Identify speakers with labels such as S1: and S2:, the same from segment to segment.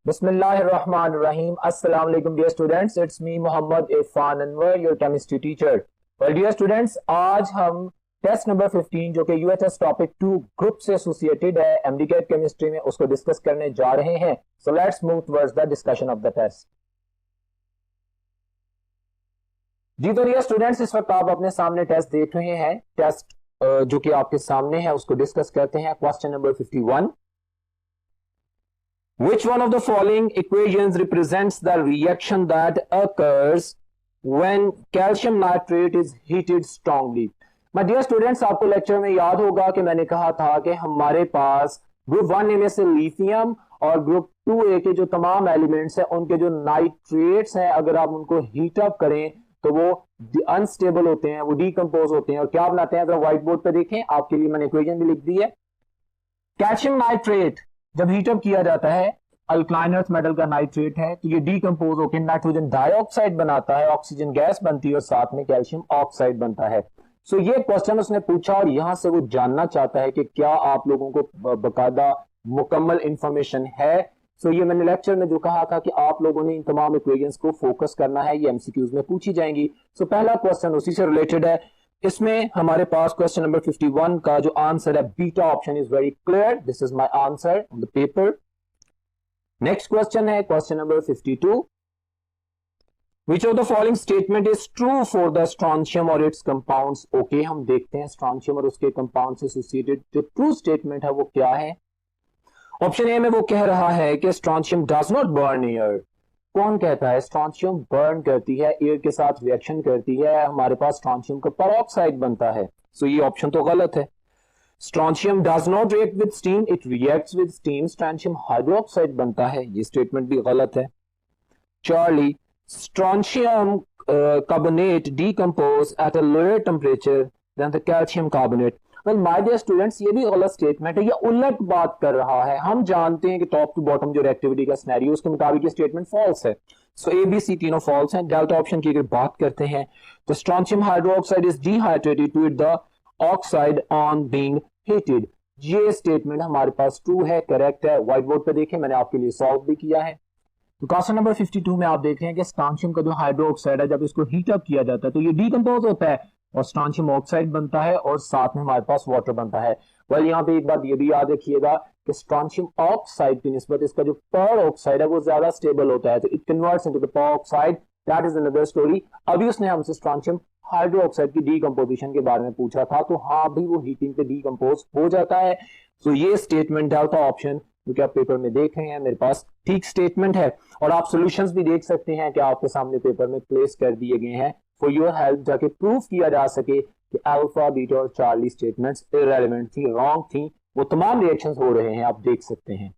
S1: Bismillahirrahmanirrahim. Assalamu alaikum dear students. It's me Muhammad Irfan Anwar, your chemistry teacher. Well dear students, आज हम test number 15 जो कि UHS topic 2 group से associated है MDCAT chemistry में, उसको डिस्कस करने जा रहे हैं. So let's move towards the discussion of the test. जी तो डियर स्टूडेंट्स, इस वक्त आप अपने सामने टेस्ट देख रहे हैं. टेस्ट जो कि आपके सामने है उसको डिस्कस करते हैं. Question number 51. Which one of the following equations represents the reaction that occurs when calcium nitrate is heated strongly? My dear students, आपको लेक्चर में याद होगा कि मैंने कहा था कि हमारे पास ग्रुप 1A में से लिथियम और ग्रुप 2A के जो तमाम एलिमेंट्स हैं उनके जो नाइट्रेट्स हैं, अगर आप उनको हीट अप करें तो वो अनस्टेबल होते हैं, वो डीकंपोज होते हैं और क्या बनाते हैं. अगर व्हाइट बोर्ड पर देखें, आपके लिए मैंने इक्वेशन भी लिख दी है. कैल्शियम नाइट्रेट जब हीटअप किया जाता है, अल्कलाइन अर्थ मेटल का नाइट्रेट है, तो ये डीकंपोज होकर नाइट्रोजन डाइऑक्साइड बनाता है, ऑक्सीजन गैस बनती है और साथ में कैल्शियम ऑक्साइड बनता है. सो ये क्वेश्चन उसने पूछा और यहां से वो जानना चाहता है कि क्या आप लोगों को बकायदा मुकम्मल इंफॉर्मेशन है. सो ये मैंने लेक्चर में जो कहा था कि आप लोगों ने इन तमाम इक्वेशंस को फोकस करना है, ये एमसीक्यूज में पूछी जाएंगी. सो पहला क्वेश्चन उसी से रिलेटेड है. इसमें हमारे पास क्वेश्चन नंबर 51 का जो आंसर है, beta option is very clear. This is my answer on the paper. Next question है question number 52. Which of the following statement is true for the strontium or its compounds? Okay, हम देखते हैं strontium और उसके compound से associated जो true statement है वो क्या है. ऑप्शन ए में वो कह रहा है कि strontium does not burn air. कौन कहता है स्ट्रॉन्शियम बर्न करती है, एयर के साथ रिएक्शन करती है, हमारे पास स्ट्रॉन्शियम का पेरोक्साइड बनता है. सो ये ऑप्शन तो गलत है. Strontium does not react with steam, it reacts with steam. Strontium hydroxide बनता है, ये स्टेटमेंट भी गलत है. Charlie, strontium carbonate decompose at a lower temperature than the calcium carbonate. Well, my dear students, ये भी गलत स्टेटमेंट है, ये उलट बात कर रहा है. हम जानते हैं कि टॉप टू बॉटम जो रिएक्टिविटी का सिनेरियो उसके मुताबिक ये स्टेटमेंट फॉल्स है. सो ए बी सी तीनों फॉल्स हैं. डेल्टा ऑप्शन की अगर बात करते हैं तो strontium hydroxide is dehydrated to the oxide on being heated. ये स्टेटमेंट हमारे पास ट्रू है, करेक्ट है. व्हाइट बोर्ड पे देखें, मैंने आपके लिए सॉल्व भी किया है. तो क्वेश्चन नंबर 52 में आप देख रहे हैं कि स्ट्रॉन्शियम का जो हाइड्रोक्साइड है जब इसको हीट अप किया जाता है तो ये डीकंपोज होता है और स्ट्रॉन्शियम ऑक्साइड बनता है और साथ में हमारे पास वाटर बनता है. वेल यहाँ पे एक बात ये भी याद रखिएगा कि स्ट्रॉन्शियम ऑक्साइड की निस्बत इसका जो पर ऑक्साइड है वो ज्यादा स्टेबल होता है, तो इट कन्वर्ट्स इनटू द पर oxide. That is another story. अभी उसने हमसे स्ट्रॉन्शियम हाइड्रोक्साइड की डीकंपोजिशन के बारे में पूछा था, तो हाँ भी वो हीटिंग पे डीकंपोज हो जाता है. तो ये स्टेटमेंट डेल्टा ऑप्शन जो कि आप पेपर में देख रहे हैं मेरे पास ठीक स्टेटमेंट है. और आप सॉल्यूशंस भी देख सकते हैं कि आपके सामने पेपर में प्लेस कर दिए गए हैं फॉर योर हेल्प, ताकि प्रूफ किया जा सके कि अल्फा, बीटा और चार्ली स्टेटमेंट्स इररेलेवेंट थी, रॉन्ग थी. वो तमाम रिएक्शंस हो रहे हैं, आप देख सकते हैं.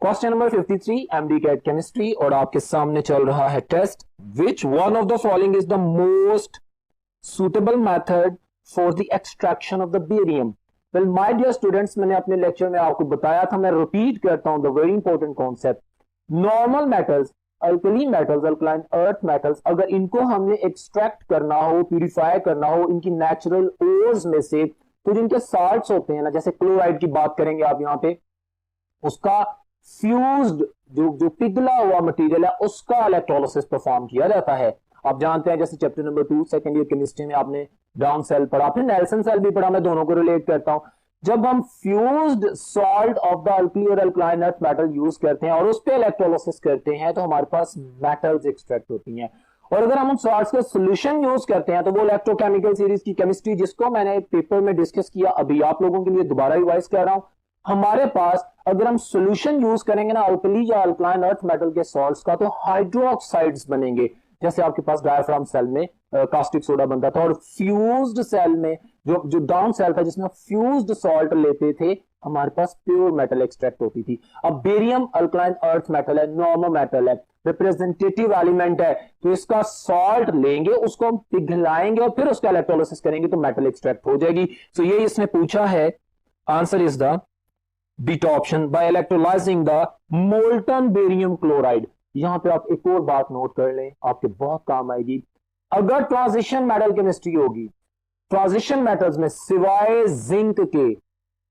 S1: क्वेश्चन नंबर 53 एमडीकेट केमिस्ट्री और आपके सामने चल रहा है test. Which one of the following is the most suitable method for the extraction of the barium. Well my dear students, मैंने अपने लेक्चर में आपको बताया था, मैं रिपीट करता हूं the very important concept. Normal metals, alkali metals, alkaline earth metals, अगर इनको हमने एक्सट्रैक्ट करना हो, प्यूरिफाई करना हो इनकी नेचुरल ओर्स में से, तो जिनके साल्ट्स होते हैं ना, जैसे क्लोराइड की बात करेंगे आप यहाँ पे, उसका फ्यूज्ड जो पिघला हुआ मटेरियल है उसका इलेक्ट्रोलिसिस परफॉर्म किया जाता है. आप जानते हैं जैसे chapter number 2 second year chemistry में आपने ब्राउन सेल पढ़ा, फिर नेल्सन सेल भी पढ़ा, मैं दोनों को रिलेट करता हूं. जब हम fused salt of the alkali और अल्कलाइन अर्थ मेटल यूज करते हैं और उस पे इलेक्ट्रोलिसिस करते हैं तो हमारे पास मेटल्स एक्सट्रैक्ट होती हैं. और अगर हम उन सॉल्ट्स का सॉल्यूशन यूज करते हैं तो वो इलेक्ट्रोकेमिकल सीरीज की केमिस्ट्री जिसको मैंने पेपर में डिस्कस किया, अभी आप लोगों के लिए दोबारा रिवाइज कर रहा हूं. हमारे पास अगर हम सॉल्यूशन यूज करेंगे ना अल्कली या अल्कलाइन अर्थ मेटल के सॉल्ट्स का, तो हाइड्रोक्साइड्स बनेंगे. जैसे आपके पास डायफ्राम सेल में कास्टिक सोडा बनता था और फ्यूज्ड सेल में जो डाउन सेल था जिसमें फ्यूज्ड सॉल्ट लेते थे, हमारे पास प्योर मेटल एक्सट्रैक्ट होती थी. अब बेरियम अल्कलाइन अर्थ मेटल है, नॉर्मल मेटल है, रिप्रेजेंटेटिव एलिमेंट है, तो इसका सॉल्ट लेंगे, उसको हम पिघलाएंगे और फिर उसका इलेक्ट्रोलिसिस करेंगे तो मेटल एक्सट्रैक्ट हो जाएगी. सो ये इसने पूछा है. Answer is the beta option, by electrolysing the molten barium chloride. यहां पे आप एक और बात नोट कर लें, आपके बहुत काम आएगी. अगर ट्रांजिशन मेटल केमिस्ट्री होगी, ट्रांजिशन मेटल्स में सिवाय जिंक के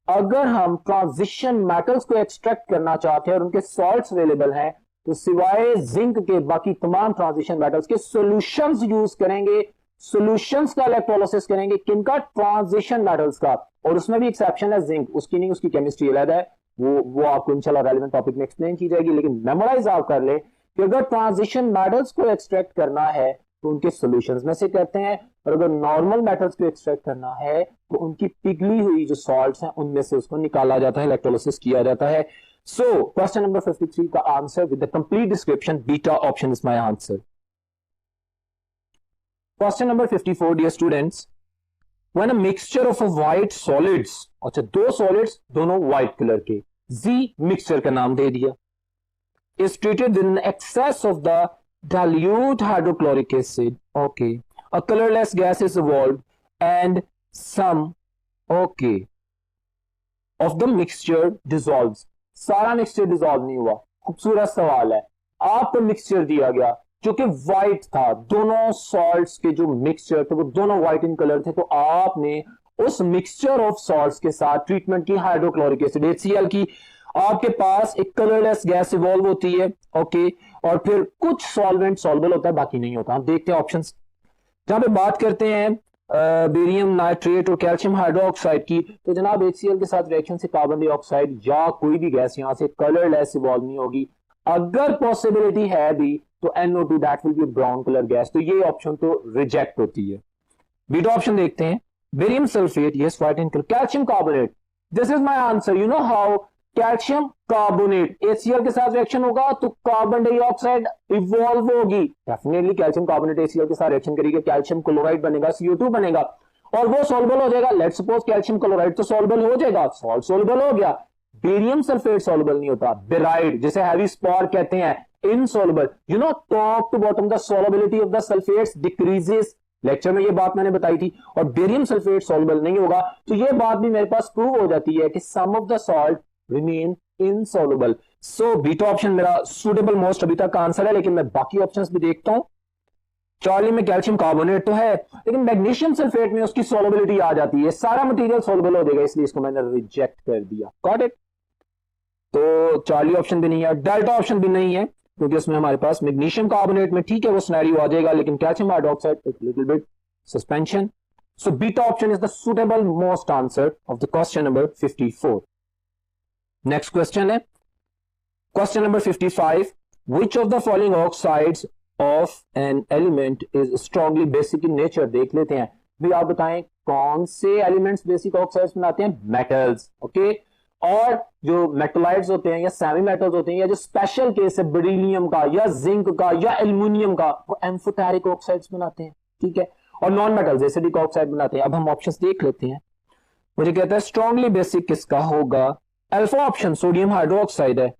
S1: अगर हम ट्रांजिशन मेटल्स को एक्सट्रैक्ट करना चाहते हैं और उनके सॉल्ट्स अवेलेबल हैं, तो सिवाय जिंक के बाकी तमाम ट्रांजिशन मेटल्स के सॉल्यूशंस यूज करेंगे, सॉल्यूशंस का इलेक्ट्रोलिसिस करेंगे, किनका? ट्रांजिशन मेटल्स का। और उसमें भी एक्सेप्शन है जिंक, उसकी नहीं, उसकी केमिस्ट्री अलग है, वो आपको इंशाल्लाह रेलेवेंट टॉपिक में एक्सप्लेन की जाएगी। लेकिन मेमोराइज आप कर ले कि अगर ट्रांजिशन मेटल्स को एक्सट्रैक्ट करना है तो उनके सॉल्यूशंस में से करते हैं, और अगर नॉर्मल मेटल्स को एक्सट्रैक्ट करना है तो उनकी पिघली हुई जो सॉल्ट्स हैं उनमें से उसको निकाला जाता है, इलेक्ट्रोलिसिस किया जाता है। सो क्वेश्चन नंबर 53 का answer with the complete description, beta option is my answer. Question number 54 dear students, when a mixture of a white solids, अच्छा दो सॉलिड्स दोनों व्हाइट कलर के, जी मिक्सचर का नाम दे दिया, is treated with an excess of the dilute hydrochloric acid. Okay. A colorless gas is evolved and some, okay, of the mixture dissolves. सारा mixture dissolve नहीं हुआ। खूबसूरत सवाल है, आपको मिक्सचर दिया गया जो कि व्हाइट था, दोनों सॉल्ट्स के जो मिक्सचर थे वो दोनों व्हाइट इन कलर थे, तो आपने उस मिक्सचर ऑफ सॉल्ट्स के साथ ट्रीटमेंट की हाइड्रोक्लोरिक एसिड HCl की। आपके पास एक कलरलेस गैस इवॉल्व होती है, ओके, और फिर कुछ सॉल्वेंट सॉल्युबल होता है, बाकी नहीं होता। हम देखते हैं ऑप्शंस, जहां पे बात करते हैं बेरियम नाइट्रेट और कैल्शियम हाइड्रोक्साइड की, तो जनाब HCl के साथ रिएक्शन से कार्बन डाइऑक्साइड या कोई भी गैस यहां से कलरलेस इवॉल्व नहीं होगी। अगर पॉसिबिलिटी है भी तो NO2 that will be brown colour gas, तो ये ऑप्शन तो रिजेक्ट होती है। बीटा ऑप्शन देखते हैं, barium sulphate, yes white in colour, calcium carbonate, this is my answer. You know how calcium carbonate HCl के साथ रिएक्शन होगा तो कार्बन डाइऑक्साइड इवॉल्व होगी, डेफिनेटली कैल्शियम कार्बोनेट HCl के साथ रिएक्शन करेगी, कैल्शियम क्लोराइड बनेगा, CO2 बनेगा और वो सॉल्युबल हो जाएगा। लेट्स सपोज कैल्शियम क्लोराइड तो सॉल्युबल हो जाएगा, सॉल्ट सॉल्युबल हो गया। बेरियम सल्फेट सॉल्युबल नहीं होता, बेराइड जिसे हैवी स्पॉट कहते हैं, insoluble. You know top to bottom the solubility of the sulphates decreases, lecture में ये बात मैंने बताई थी, और बेरियम सल्फेट सॉल्युबल नहीं होगा, तो ये बात भी मेरे पास प्रूव हो जाती है कि some of the salt remain insoluble. So beta option मेरा सुटेबल मोस्ट अभी तक का आंसर है, लेकिन मैं बाकी ऑप्शंस भी देखता हूं। चार्ली में कैल्शियम कार्बोनेट तो है, लेकिन मैग्नीशियम सल्फेट में उसकी सॉल्युबिलिटी आ जाती है, सारा मटेरियल सॉल्युबल हो जाएगा, इसलिए इसको मैंने रिजेक्ट कर दिया। Got it? तो चार्ली ऑप्शन भी नहीं है, डेल्टा ऑप्शन भी नहीं है, क्योंकि उसमें हमारे पास मैग्नीशियम कार्बोनेट में ठीक है वो सिनेरियो आ जाएगा, लेकिन कैल्शियम हाइड्रोक्साइड एक little bit suspension. So beta option is the suitable most answer of the question number 54। Next question है question number 55, which of the following oxides of an element is strongly basic in nature? देख लेते हैं भी, आप बताएं कौन से elements basic oxides बनाते हैं? Metals, okay. और जो मेटलाइड्स होते हैं या सेमी मेटल्स होते हैं या जो स्पेशल केस है बेरिलियम का या जिंक का या एल्युमिनियम का, वो एम्फोटेरिक ऑक्साइड्स बनाते हैं, ठीक है। और नॉन मेटल्स एसिडिक ऑक्साइड बनाते हैं। अब हम ऑप्शंस देख लेते हैं। मुझे कहता है स्ट्रांगली बेसिक किसका होगा? अल्फा ऑप्शन सोडियम हाइड्रोक्साइड है,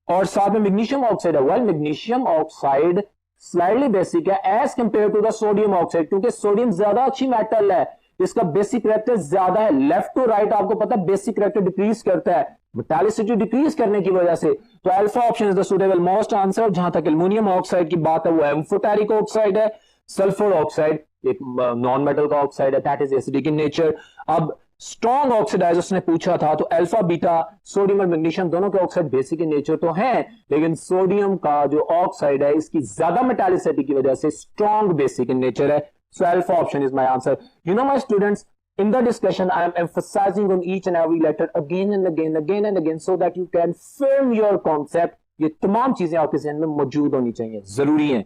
S1: और साथ में मैग्नीशियम ऑक्साइड है। Well magnesium oxide slightly basic है as compare to the sodium oxide, क्योंकि सोडियम ज्यादा अच्छी मेटल है, इसका बेसिक कैरेक्टर ज्यादा है। लेफ्ट टू राइट आपको पता है बेसिक कैरेक्टर डिक्रीज करता है मेटालिसिटी डिक्रीज करने की वजह से, तो alpha option is the suitable most answer. जहां तक एल्युमिनियम ऑक्साइड की बात है वो एम्फोटेरिक ऑक्साइड है। सल्फर ऑक्साइड एक नॉन मेटल का ऑक्साइड है, that is acidic in nature. अब स्ट्रॉन्ग ऑक्सीडाइज उसने पूछा था, तो अल्फा बीटा सोडियम और मैग्नीशियम दोनों के ऑक्साइड बेसिक इन नेचर तो हैं, लेकिन सोडियम का जो ऑक्साइड है इसकी ज्यादा मेटालिसिटी की वजह से स्ट्रॉन्ग बेसिक इन नेचर है। So alpha option is my answer. You know my students, in the discussion I am emphasizing on each and every letter again and again so that you can firm your concept। ये तमाम चीजें आपके जहन में मौजूद होनी चाहिए, जरूरी है।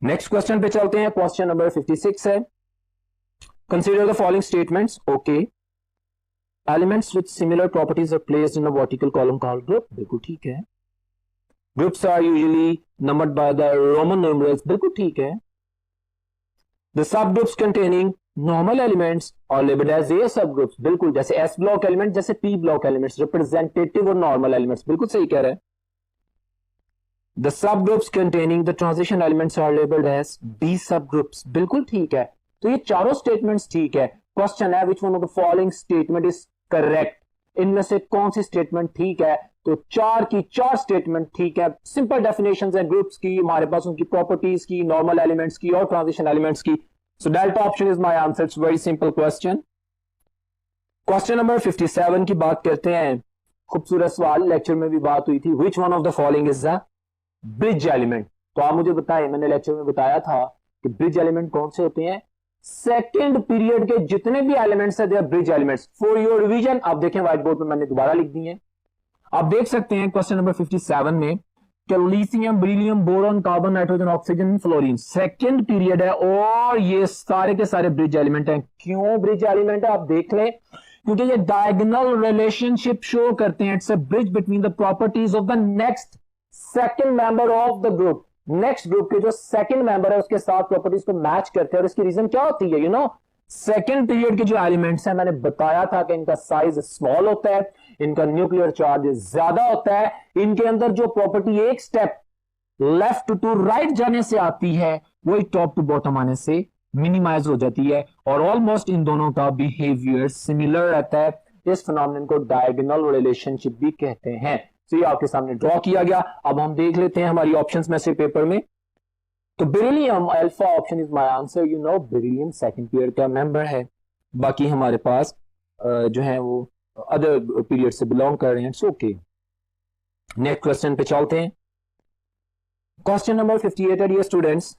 S1: नेक्स्ट क्वेश्चन पे चलते हैं। क्वेश्चन नंबर 56 है, consider the following statements. Okay, elements with similar properties are placed in a vertical column called group, बिल्कुल ठीक है। Groups are usually numbered by the Roman numerals, बिल्कुल ठीक है। The subgroups containing normal elements और labelled as A subgroups, बिल्कुल, जैसे S block element जैसे पी ब्लॉक एलिमेंट्स, रिप्रेजेंटेटिव और नॉर्मल एलिमेंट्स, बिल्कुल सही कह रहे हैं। The subgroups containing the transition elements are labelled as B सबग्रुप्स, बिल्कुल ठीक है। तो ये चारों स्टेटमेंट्स ठीक है। क्वेश्चन है विच one of the following statement is correct, इनमें से कौन सी स्टेटमेंट ठीक है? तो चार की चार स्टेटमेंट ठीक है। सिंपल डेफिनेशंस है ग्रुप्स की, हमारे पास उनकी प्रॉपर्टीज की, नॉर्मल एलिमेंट्स की और ट्रांजिशन एलिमेंट्स की। So delta option is my answer. It's very simple question. Question number 57 की बात करते हैं। खूबसूरत सवाल, लेक्चर में भी बात हुई थी। विच one of the following is the bridge element? तो आप मुझे बताएं, मैंने लेक्चर में बताया था कि ब्रिज एलिमेंट कौन से होते हैं? सेकंड पीरियड के जितने भी एलिमेंट्स है they are bridge elements. For your revision आप देखें व्हाइट बोर्ड पे मैंने दोबारा लिख दी है, आप देख सकते हैं क्वेश्चन नंबर 57 में lithium, beryllium, boron, carbon, nitrogen, oxygen, fluorine second period है और ये सारे के सारे ब्रिज एलिमेंट हैं। क्यों ब्रिज एलिमेंट है आप देख लें, क्योंकि ये डायगोनल रिलेशनशिप शो करते हैं। It's a bridge between the properties of the next second member of the group. Next group के जो सेकंड मेंबर है उसके साथ प्रॉपर्टीज को मैच करते हैं। और इसकी रीजन क्या होती है? यू नो, सेकंड पीरियड के जो एलिमेंट्स हैं, मैंने बताया था कि इनका साइज स्मॉल होता है, इनका न्यूक्लियर चार्ज ज्यादा होता है, इनके अंदर जो प्रॉपर्टी एक स्टेप लेफ्ट टू राइट जाने से आती है वही टॉप टू बॉटम आने से मिनिमाइज हो जाती है। और ऑलमोस्ट इन दोनों का बिहेवियर सिमिलर रहता है। इस फिनोमेनन को डायगोनल रिलेशनशिप भी कहते हैं। तो ये आपके सामने ड्रॉ किया गया। अब हम देख लेते हैं हमारी ऑप्शंस में से पेपर में। तो beryllium alpha option is my answer. You know, beryllium second period का मेंबर है। बाकी हमारे पास जो है वो अदर पीरियड से बिलोंग कर रहे हैं। सो ओके, नेक्स्ट क्वेश्चन पे चलते हैं। क्वेश्चन नंबर 58 है, dear students,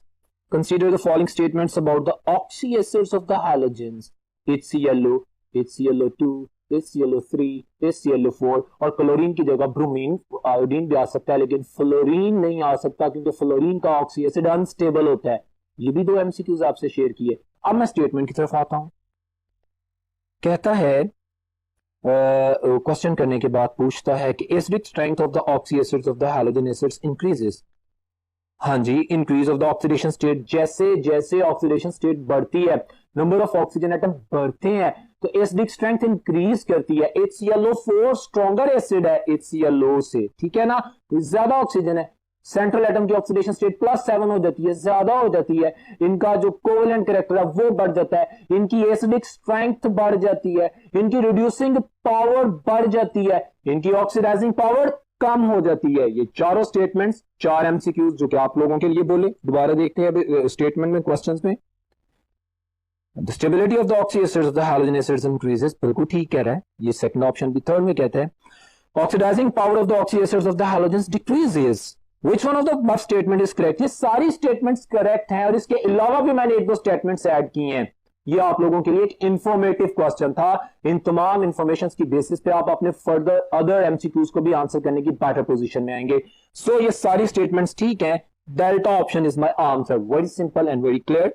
S1: consider the following statements about the oxyacids of the halogens HClO, HClO2, HClO3, HClO4 और क्लोरीन की जगह ब्रोमीन, आयोडीन भी आ सकता है, लेकिन फ्लोरीन नहीं आ सकता क्योंकि फ्लोरीन का ऑक्सी एसिड अनस्टेबल होता है। ये भी दो एमसीक्यूज आपसे शेयर किए। अब मैं स्टेटमेंट की तरफ आता हूं। कहता है, क्वेश्चन करने के बाद पूछता है कि acidic strength of the oxy acids of the halogen acids increases. हाँ जी, increase of the oxidation state. जैसे जैसे ऑक्सीडेशन स्टेट बढ़ती है, नंबर ऑफ ऑक्सीजन एटम बढ़ते हैं, तो एसिडिक स्ट्रेंथ इंक्रीज करती है। HClO4 स्ट्रॉन्गर एसिड है HClO से, ठीक है ना, तो ज्यादा ऑक्सीजन है। सेंट्रल एटम की ऑक्सीडेशन स्टेट +7 हो जाती है, ज्यादा हो जाती है। इनका जो कोवेलेंट कैरेक्टर है वो बढ़ जाता है, इनकी एसिडिक स्ट्रेंथ बढ़ जाती है, इनकी रिड्यूसिंग पावर बढ़ जाती है, इनकी ऑक्सीडाइजिंग पावर कम हो जाती है। ये चारों स्टेटमेंट्स, 4 एमसीक्यूज जो कि आप लोगों के लिए बोले। दोबारा देखते हैं स्टेटमेंट में, क्वेश्चंस में। The stability of the oxy acids of the halogen acids increases, बिल्कुल ठीक कह रहा है। ये सेकंड ऑप्शन भी। थर्ड में कहता है oxidising power of the oxy acids of the halogens decreases. Which one of the above statement is correct? ये सारी स्टेटमेंट्स करेक्ट हैं और इसके अलावा भी मैंने एक दो स्टेटमेंट्स ऐड किए हैं। ये आप लोगों के लिए एक इंफॉर्मेटिव क्वेश्चन था। इन तमाम इंफॉर्मेशन की बेसिस पे आप अपने फर्दर अदर एमसीक्यूज को भी आंसर करने की बेटर पोजीशन में आएंगे। सो ये सारी स्टेटमेंट्स ठीक है। Delta option is my answer. Very simple and very clear.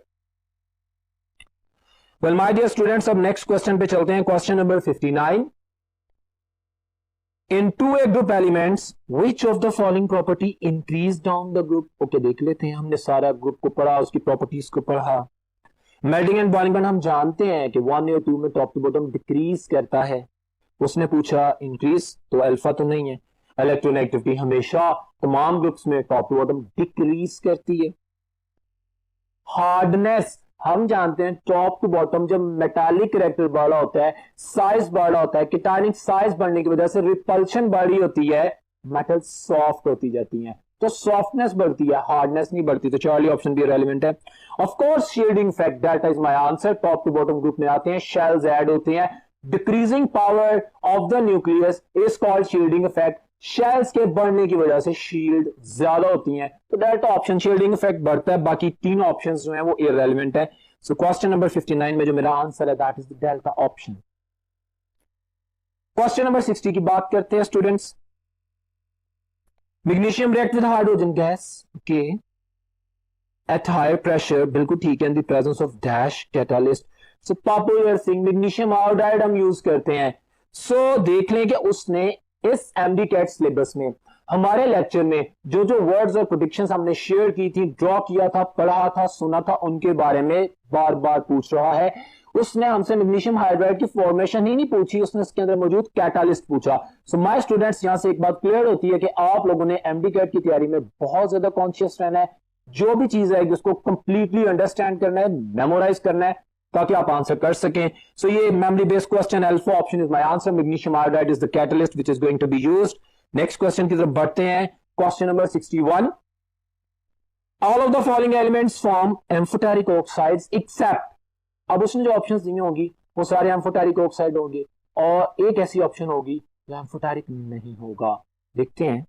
S1: Well my dear students, अब नेक्स्ट क्वेश्चन पे चलते हैं। Question number 59। In two A group elements which of the following property increase down the group? Okay, देख लेते हैं। हमने सारा group को पढ़ा, उसकी प्रॉपर्टीज को पढ़ा। मेल्टिंग एंड बॉइलिंग पॉइंट हम जानते हैं कि 1 या 2 में टॉप टू बॉटम डिक्रीज करता है। उसने पूछा इंक्रीज, तो अल्फा तो नहीं है। इलेक्ट्रोनेगेटिविटी हमेशा तमाम ग्रुप्स में टॉप टू बॉटम डिक्रीज करती है। हार्डनेस हम जानते हैं टॉप टू बॉटम जब मेटालिक कैरेक्टर बड़ा होता है, साइज बड़ा होता है, कीटानिक साइज बढ़ने की वजह से रिपल्शन बड़ी होती है, मेटल सॉफ्ट होती जाती है। तो सॉफ्टनेस बढ़ती है, हार्डनेस नहीं बढ़ती। तो चार्ली ऑप्शन भी रेलेवेंट है। Of course shielding effect, that is my answer. Top to bottom group में आते हैं, शेल्स ऐड होते हैं। Decreasing power of the nucleus is called shielding effect. Shells के बढ़ने की वजह से शील्ड ज्यादा होती हैं, तो डेल्टा ऑप्शन शील्डिंग इफेक्ट बढ़ता है। बाकी तीन ऑप्शन जो है वो इररेलेवेंट है। सो क्वेश्चन नंबर 59 में जो मेरा आंसर है that is the delta option. Question number 60 की बात करते हैं students. Magnesium react with hydrogen gas, okay, at higher pressure, बिल्कुल ठीक है, in the presence of dash catalyst. So popular thing magnesium iodide हम यूज करते हैं। सो देख लें कि उसने इस एमडी कैट सिलेबस में हमारे लेक्चर में जो जो वर्ड्स और प्रेडिक्शंस हमने शेयर की थी, ड्रॉ किया था, पढ़ा था, सुना था, उनके बारे में बार बार पूछ रहा है। उसने हमसे मैग्नीशियम हाइड्राइड की फॉर्मेशन ही नहीं पूछी, उसने इसके अंदर मौजूद कैटालिस्ट पूछा। सो माय स्टूडेंट्स, यहां से एक बात क्लियर होती है कि आप लोगों ने एमडी कैट की तैयारी में बहुत ज्यादा कॉन्शियस रहना है। जो भी चीज आएगी उसको कंप्लीटली अंडरस्टैंड करना है, मेमोराइज करना है, ताकि आप आंसर कर सकें। सो ये memory based question, alpha option is my answer. Magnesium iodide is the catalyst which is going to be used. Next question की तरफ बढ़ते हैं। Question number 61। All of the following elements form amphoteric oxides except. अब उसने जो options दिए होंगी वो सारे एम्फोटेरिक ऑक्साइड होंगे, और एक ऐसी ऑप्शन होगी जो एम्फोटेरिक नहीं होगा। देखते हैं।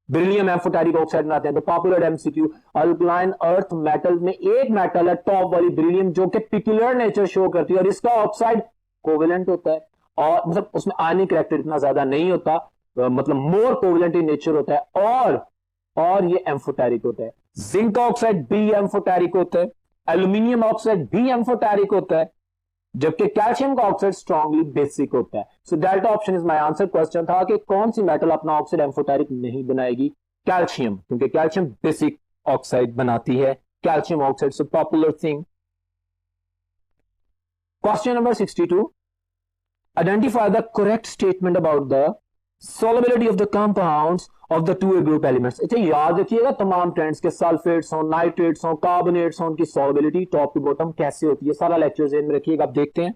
S1: बेरिलियम एम्फोटेरिक ऑक्साइड बनाते हैं। तो popular MCQ, alkaline earth metal में एक मेटल है टॉप वाली बेरिलियम जो कि पिक्युलर नेचर शो करती है और इसका ऑक्साइड कोवेलेंट होता है और मतलब उसमें आयनिक करैक्टर इतना ज्यादा नहीं होता, मतलब मोर कोवेलेंट इन नेचर होता है और ये एम्फोटेरिक होता है। जिंक ऑक्साइड भी एम्फोटेरिक होता है, एल्यूमिनियम ऑक्साइड भी एम्फोटेरिक होता है, जबकि कैल्शियम का ऑक्साइड स्ट्रांगली बेसिक होता है। So delta option is my answer. Question था कि कौन सी मेटल अपना ऑक्साइड एम्फोटेरिक नहीं बनाएगी? कैल्शियम, क्योंकि कैल्शियम बेसिक ऑक्साइड बनाती है। Calcium oxide so popular thing. Question number 62, identify the correct statement about the solubility of the compounds of the 2A group elements। अच्छा याद रखिएगा तमाम ट्रेंड्स के सल्फेट्स हो, नाइट्रेट्स हो, कार्बोनेट्स हो, उनकी सॉल्युबिलिटी टॉप टू बॉटम कैसे होती है, सारा लेक्चर ज़हन में रखिएगा। आप देखते हैं।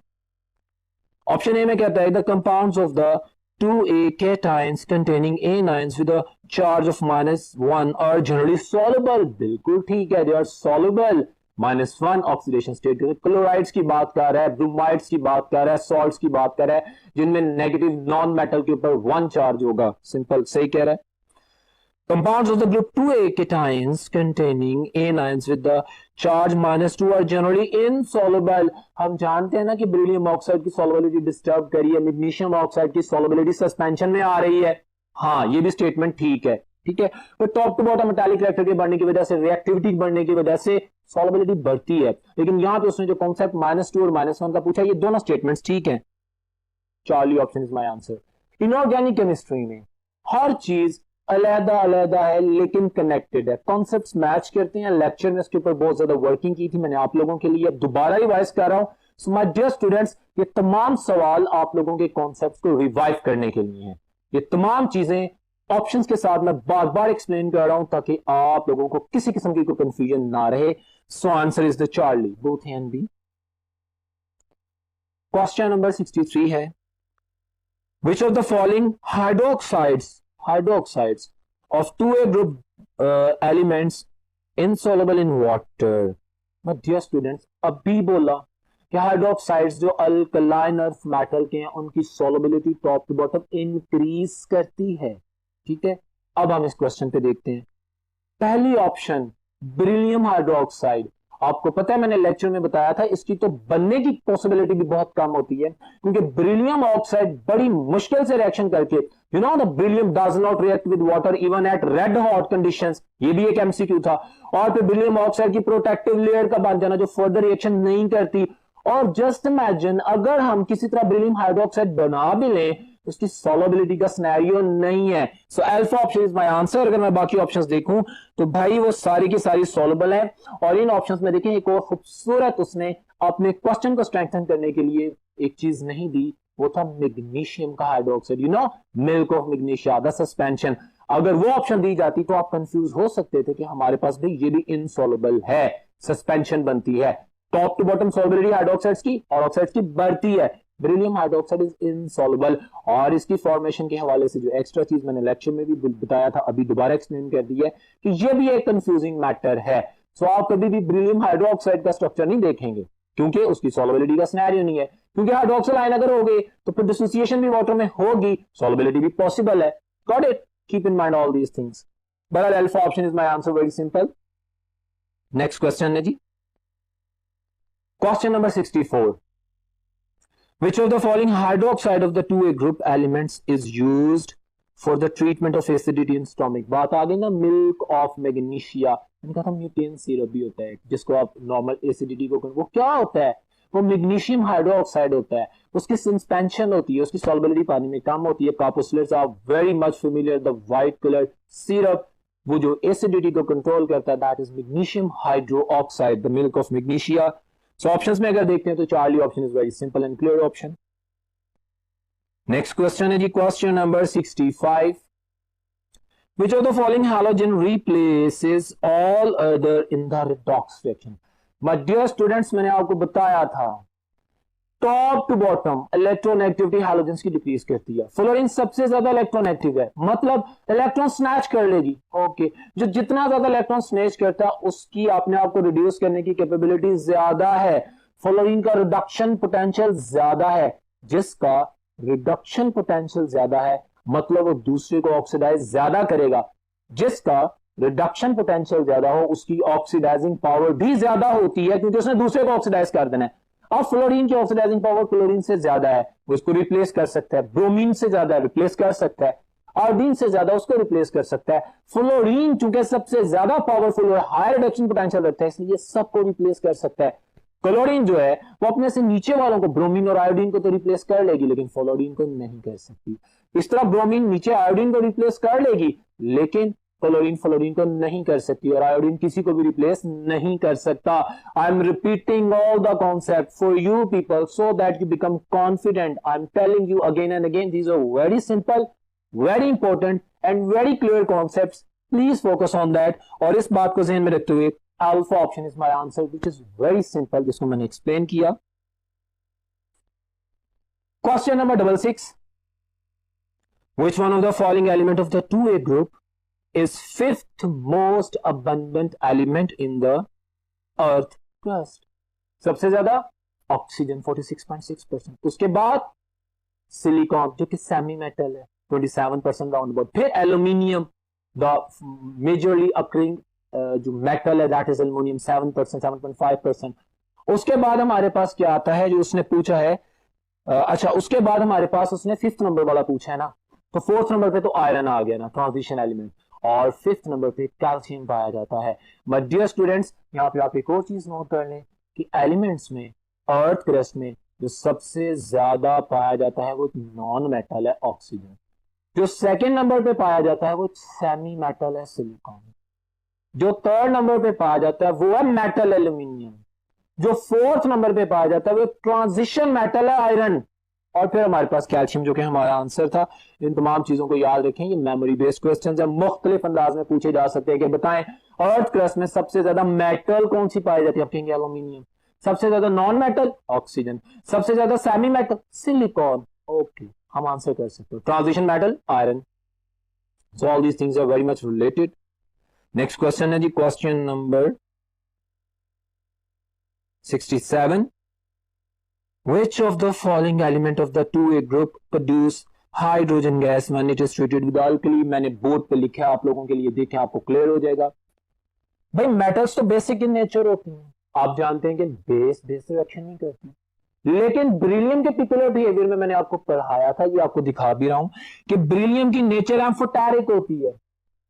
S1: ऑप्शन ए में कहता है the compounds of the 2A cations containing anions with a charge of -1 are generally soluble। बिल्कुल ठीक है, they are soluble। -1 oxidation state. Chlorides की बात कर रहा है, ब्रोमाइड्स की बात कर रहा है, सॉल्ट्स की बात कर रहा है जिनमें नेगेटिव नॉन मेटल के ऊपर 1 चार्ज होगा। सिंपल, सही कह रहा है। Compounds of the group 2A cations containing anions with the charge -2 are generally insoluble। हम जानते हैं ना कि बेरिलियम ऑक्साइड की सॉल्युबिलिटी डिस्टर्ब करी है, मैग्नीशियम ऑक्साइड की सॉल्युबिलिटी सस्पेंशन में आ रही है। हाँ, ये भी स्टेटमेंट ठीक है, ठीक है। तो top to bottom metallic character के बढ़ने की वजह से, रिएक्टिविटी बढ़ने की वजह से सॉल्युबिलिटी बढ़ती है। लेकिन यहां पे उसने जो कॉन्सेप्ट -2 और -1 का पूछा, ये दोनों स्टेटमेंट्स ठीक है। Charlie option is my answer. Inorganic chemistry में हर चीज अलहदा अलहदा है लेकिन कनेक्टेड है, कॉन्सेप्ट्स मैच करते हैं। लेक्चर में इसके ऊपर बहुत ज्यादा वर्किंग की थी मैंने आप लोगों के लिए, दोबारा रिवाइज कर रहा हूं। सो माय डियर स्टूडेंट्स, ये तमाम सवाल आप लोगों के कॉन्सेप्ट्स को रिवाइव करने के लिए हैं। ये तमाम चीजें ऑप्शंस के साथ मैं बार बार एक्सप्लेन कर रहा हूं ताकि आप लोगों को किसी किस्म की कोई कंफ्यूजन ना रहे। So answer is the Charlie, both A and B. Question number 63 है, which of the following hydroxides of 2A group elements insoluble in water। My dear students, अभी बोला कि हाइड्रोक्साइड्स जो अल्कलाइन अर्थ मेटल के हैं उनकी solubility top to bottom increase करती है, ठीक है। अब हम इस क्वेश्चन पे देखते हैं। पहली ऑप्शन बेरिलियम हाइड्रोक्साइड, आपको पता है मैंने लेक्चर में बताया था इसकी तो बनने की पॉसिबिलिटी भी बहुत कम होती है क्योंकि बेरिलियम ऑक्साइड बड़ी मुश्किल से रिएक्शन करके, you know the beryllium does not react with water even at red hot conditions, ये भी एक एमसीक्यू था। और फिर बेरिलियम ऑक्साइड की प्रोटेक्टिव लेयर का बन जाना जो फर्दर रिएक्शन नहीं करती। और जस्ट इमेजिन अगर हम किसी तरह बेरिलियम हाइड्रोक्साइड बना भी लें, उसकी सॉल्युबिलिटी का सिनेरियो नहीं है। So alpha option is my answer. अगर मैं बाकी ऑप्शंस देखूं तो भाई वो सारी की सारी सॉल्युबल है। और इन ऑप्शंस में देखें एक और खूबसूरत उसने अपने क्वेश्चन को स्ट्रेंथन करने के लिए एक चीज नहीं दी, वो था मैग्नीशियम का hydroxide, you know milk of magnesia, the suspension. अगर वो ऑप्शन दी जाती तो आप कंफ्यूज हो सकते थे कि हमारे पास भी ये भी इनसॉल्युबल है, सस्पेंशन बनती है। Top to bottom solubility hydroxides की और ऑक्साइड्स की बढ़ती है। Beryllium hydroxide is insoluble. और इसकी फॉर्मेशन के हवाले से जो एक्स्ट्रा चीज मैंने लेक्चर में भी बताया था, अभी दोबारा एक्सप्लेन कर दी है कि ये भी एक कंफ्यूजिंग मैटर है। सो आप कभी भी बेरिलियम हाइड्रोक्साइड का स्ट्रक्चर नहीं देखेंगे क्योंकि उसकी सॉल्युबिलिटी का सिनेरियो नहीं है, क्योंकि हाइड्रोक्साइड आयन अगर हो गई तो फिर डिसोसिएशन भी वाटर में होगी, सॉल्युबिलिटी भी पॉसिबल है। Got it? Keep in mind all these things. बहरहाल alpha option is my answer, very simple. Next question है जी, question number 64, which of the following hydroxide of the 2A group elements is used for the treatment of acidity in stomach। बात आ गई ना milk of magnesia, मैंने कहा था म्यूटेन syrup भी होता है जिसको आप नॉर्मल एसिडिटी को, वो क्या होता है, वो मैग्नीशियम हाइड्रोक्साइड होता है। उसकी सस्पेंशन होती है, उसकी सॉल्युबिलिटी पानी में कम होती है। कापोसलेट्स are very much familiar, the white colour syrup वो जो एसिडिटी को कंट्रोल करता है, that is magnesium hydroxide, the milk of magnesia. So options में अगर देखते हैं तो Charlie option is very simple and clear option. Next question है जी, question number 65, which of the following halogen replaces all other in the redox reaction। My dear students, मैंने आपको बताया था top to bottom electronegativity halogens की decrease करती है। Fluorine सबसे ज्यादा इलेक्ट्रोनेगेटिव है, मतलब इलेक्ट्रॉन स्नैच कर लेगी। ओके, जो जितना ज्यादा इलेक्ट्रॉन स्नैच करता है उसकी अपने आप को रिड्यूस करने की कैपेबिलिटी ज्यादा है, फ्लोरीन का रिडक्शन पोटेंशियल ज्यादा है। जिसका रिडक्शन पोटेंशियल ज्यादा है, मतलब वो दूसरे को ऑक्सीडाइज ज्यादा करेगा। जिसका रिडक्शन पोटेंशियल ज्यादा हो उसकी ऑक्सीडाइजिंग पावर भी ज्यादा होती है, क्योंकि उसने दूसरे को ऑक्सीडाइज कर देना है। अब फ्लोरीन की ऑक्सीडाइजिंग पावर क्लोरीन से ज्यादा है, वो इसको रिप्लेस कर सकता है। ब्रोमीन से ज्यादा रिप्लेस कर सकता है। आयोडीन से ज्यादा उसको रिप्लेस कर सकता है। फ्लोरीन चूंकि सबसे ज्यादा पावरफुल और हाई रिडक्शन पोटेंशियल रखता है, इसलिए सबको रिप्लेस कर सकता है। क्लोरीन जो है वो अपने से नीचे वालों को, ब्रोमीन और आयोडीन को तो रिप्लेस कर लेगी, लेकिन फ्लोरीन को नहीं कर सकती। इस तरह ब्रोमीन नीचे आयोडीन को रिप्लेस कर लेगी, लेकिन क्लोरीन फ्लोरीन को नहीं कर सकती, और आयोडीन किसी को भी रिप्लेस नहीं कर सकता। I am repeating all the concept for you people so that you become confident. I am telling you again and again, these are very simple, very important and very clear concepts. Please focus on that. और इस बात को ध्यान में रखते हुए alpha option is my answer, which is very simple, जिसको मैंने एक्सप्लेन किया। Question number 66, which one of the following element of the 2A group is fifth most abundant element in the earth crust? सबसे ज्यादा oxygen 46.6%, उसके बाद silicon जो कि semi metal है 27% राउंड अबाउट, फिर एल्यूमिनियम द मेजरली अकरिंग जो metal है दैट इज एल्यूमिनियम 7%, 7.5%। उसके बाद हमारे पास क्या आता है जो उसने पूछा है, अच्छा उसके बाद हमारे पास उसने 5th नंबर वाला पूछा है ना, तो 4th नंबर पे तो आयरन आ गया ना, ट्रांजिशन एलिमेंट, और 5th नंबर पे कैल्शियम पाया जाता है। बट डियर स्टूडेंट्स, यहाँ पे आप एक और चीज नोट कर लें कि एलिमेंट्स में, अर्थ क्रस्ट में जो सबसे ज्यादा पाया जाता है वो नॉन मेटल है ऑक्सीजन। जो 2nd नंबर पे पाया जाता है वो सेमी मेटल है सिलिकॉन। जो 3rd नंबर पे पाया जाता है वो है मेटल एल्यूमिनियम। जो 4th नंबर पे पाया जाता है वो ट्रांजिशन मेटल है आयरन। और फिर हमारे पास कैल्शियम जो कि हमारा आंसर था। इन तमाम चीजों को याद रखें, ये मेमोरी बेस्ड क्वेश्चन है, मुख्तलिफ अंदाज में पूछे जा सकते हैं कि बताएं अर्थ क्रस्ट में सबसे ज्यादा मेटल कौन सी पाई जाती है, आप कहेंगे एल्यूमिनियम। सबसे ज्यादा नॉन मेटल ऑक्सीजन, सबसे ज्यादा सेमी मेटल सिलिकॉन। ओके, हम आंसर कर सकते हो transition metal iron. So all these things are very much related. Next question है जी, question number 67, which of the following element of the 2A group produce hydrogen gas when it is treated with alkali? मैंने board पे लिखा है आप लोगों के लिए, देखें आपको क्लियर हो जाएगा। भाई मेटल्स तो बेसिक इन नेचर होती हैं, आप जानते हैं कि बेस से रिएक्शन नहीं करती, लेकिन ब्रिलियम के पिकुलर बिहेवियर में मैंने आपको पढ़ाया था, ये आपको दिखा भी रहा हूं कि ब्रिलियम की नेचर एम्फोटेरिक होती है।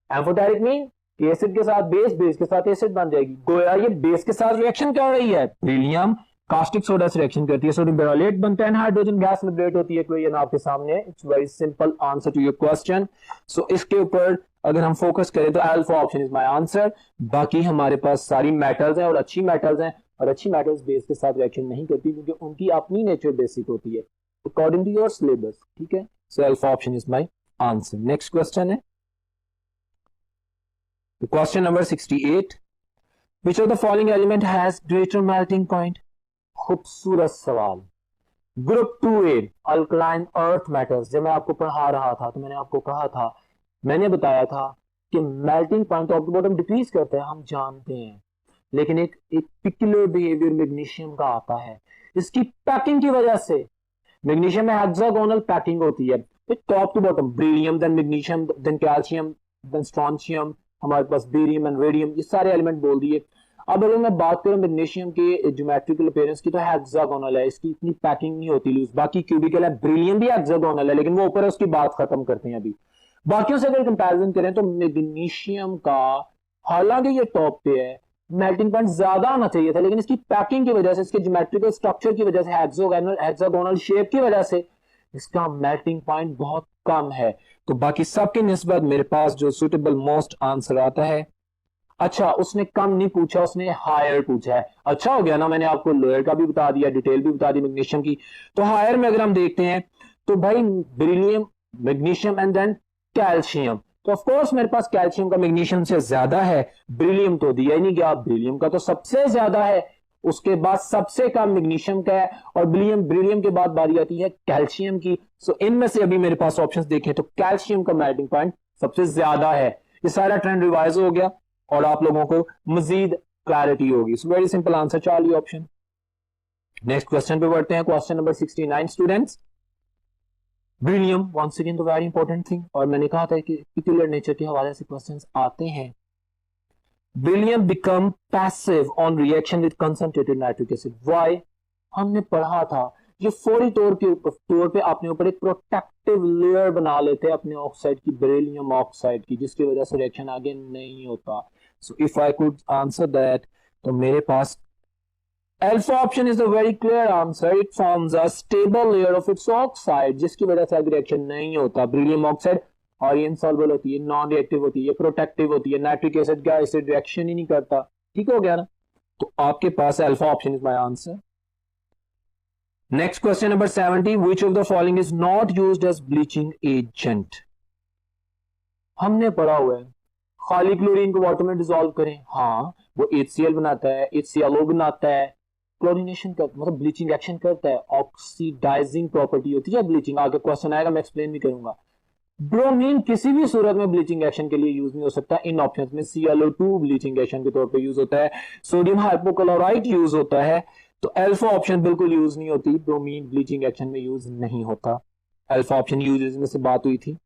S1: एम्फोटेरिक मीन एसिड के साथ बेस, बेस के साथ एसिड बन जाएगी। गोया ये बेस के साथ रिएक्शन कर रही है, ब्रिलियम कास्टिक सोडा से रिएक्शन करती है, सोडियम बेरोलेट बनता है, हाइड्रोजन गैस लिबरेट होती है। इक्वेशन आपके सामने, it's very simple answer to your question. So इसके ऊपर अगर हम फोकस करें तो alpha option is my answer. बाकी हमारे पास सारी मेटल्स हैं और अच्छी मेटल्स हैं, और अच्छी मेटल्स बेस के साथ रिएक्शन नहीं करती क्योंकि उनकी अपनी नेचर बेसिक होती है अकॉर्डिंग टू योर सिलेबस। ठीक है, so alpha option is my answer. Next question है question number 68, which of the following element has greater melting point? खूबसूरत सवाल। Group 2A alkaline earth metals, जब मैं आपको पढ़ा रहा था तो मैंने आपको कहा था, मैंने बताया था कि melting point top to bottom decrease करता है, हम जानते हैं, लेकिन एक पिक्युलर बिहेवियर मैग्नीशियम का आता है इसकी पैकिंग की वजह से। मैग्नीशियम में हेक्सागोनल पैकिंग होती है, top to bottom, barium then magnesium then calcium then strontium, हमारे पास बेरियम एंड रेडियम, ये सारे एलिमेंट बोल दिए। अब अगर मैं बात करूं मैग्नीशियम के ज्योमेट्रिकल अपीयरेंस की, तो हेक्सागोनल है, इसकी इतनी पैकिंग नहीं होती लूज। बाकी क्यूबिकल है, बेरिलियम भी हेक्सागोनल है, लेकिन वो ऊपर है, उसकी बात खत्म करते हैं अभी। बाकियों से अगर कंपैरिजन करें तो मैग्नीशियम का, हालांकि ये टॉप पे है, मेल्टिंग पॉइंट ज्यादा आना चाहिए था, लेकिन इसकी पैकिंग की वजह से, इसके ज्योमेट्रिकल स्ट्रक्चर की वजह से, हेक्सागोनल शेप की वजह से इसका मेल्टिंग पॉइंट बहुत कम है। तो बाकी सबके निस्बत मेरे पास जो सुटेबल मोस्ट आंसर आता है, अच्छा उसने कम नहीं पूछा, उसने हायर पूछा है। अच्छा हो गया ना, मैंने आपको लोअर का भी बता दिया, डिटेल भी बता दी मैग्नीशियम की। तो हायर में अगर हम देखते हैं तो भाई beryllium, magnesium and then calcium, तो ऑफ कोर्स मेरे पास कैल्शियम का मैग्नीशियम से ज्यादा है, बेरिलियम तो दिया ही नहीं गया, बेरिलियम का तो सबसे ज्यादा है, उसके बाद सबसे कम मैग्नीशियम का है, और बेरिलियम के बाद बारी आती है कैल्शियम की। सो इनमें से अभी मेरे पास ऑप्शंस देखें तो कैल्शियम का मेल्टिंग पॉइंट सबसे ज्यादा है। ये सारा ट्रेंड रिवाइज हो गया और आप लोगों को मजीद क्लैरिटी होगी। So very simple answer, Charlie option. Next question पे बढ़ते हैं, question number 69 students. Beryllium once again the very important thing, और मैंने कहा था कि पेक्यूलियर नेचर के हवाले से क्वेश्चंस आते हैं। Beryllium become passive on reaction with concentrated nitric acid. Why? हमने पढ़ा था ये फौरी तौर पे अपने ऊपर एक प्रोटेक्टिव लेयर बना लेते हैं अपने ऑक्साइड की, बेरिलियम ऑक्साइड की, जिसकी वजह से रिएक्शन आगे नहीं होता। So if I could answer that, तो मेरे पास alpha option is a very clear answer. It forms a stable layer of its oxide, जिसकी वजह से आगे रिएक्शन नहीं होता। बेरिलियम ऑक्साइड और ये इनसॉल्युबल होती है, नॉन रिएक्टिव होती है, ये प्रोटेक्टिव होती है। नाइट्रिक एसिड का एसिड रिएक्शन ही नहीं करता। ठीक हो गया ना? तो आपके पास alpha option is my answer. Next question number 70, which of the following is not used as bleaching agent. हमने पढ़ा हुआ है खाली क्लोरीन को वाटर में डिसॉल्व करें, हाँ वो HCl बनाता है, HClO बनाता है, क्लोरीनेशन करता मतलब ब्लीचिंग एक्शन करता है, ऑक्सीडाइजिंग प्रॉपर्टी होती है ब्लीचिंग। आगे क्वेश्चन आएगा, मैं एक्सप्लेन भी करूंगा। ब्रोमीन किसी भी सूरत में ब्लीचिंग एक्शन के लिए यूज नहीं हो सकता। इन ऑप्शंस में ClO2 ब्लीचिंग एक्शन के तौर पे यूज होता है, सोडियम हाइपोक्लोराइड यूज होता है। तो अल्फा ऑप्शन बिल्कुल यूज नहीं होती, ब्रोमीन ब्लीचिंग एक्शन में यूज नहीं होता। अल्फा ऑप्शन यूज में से बात हुई थी।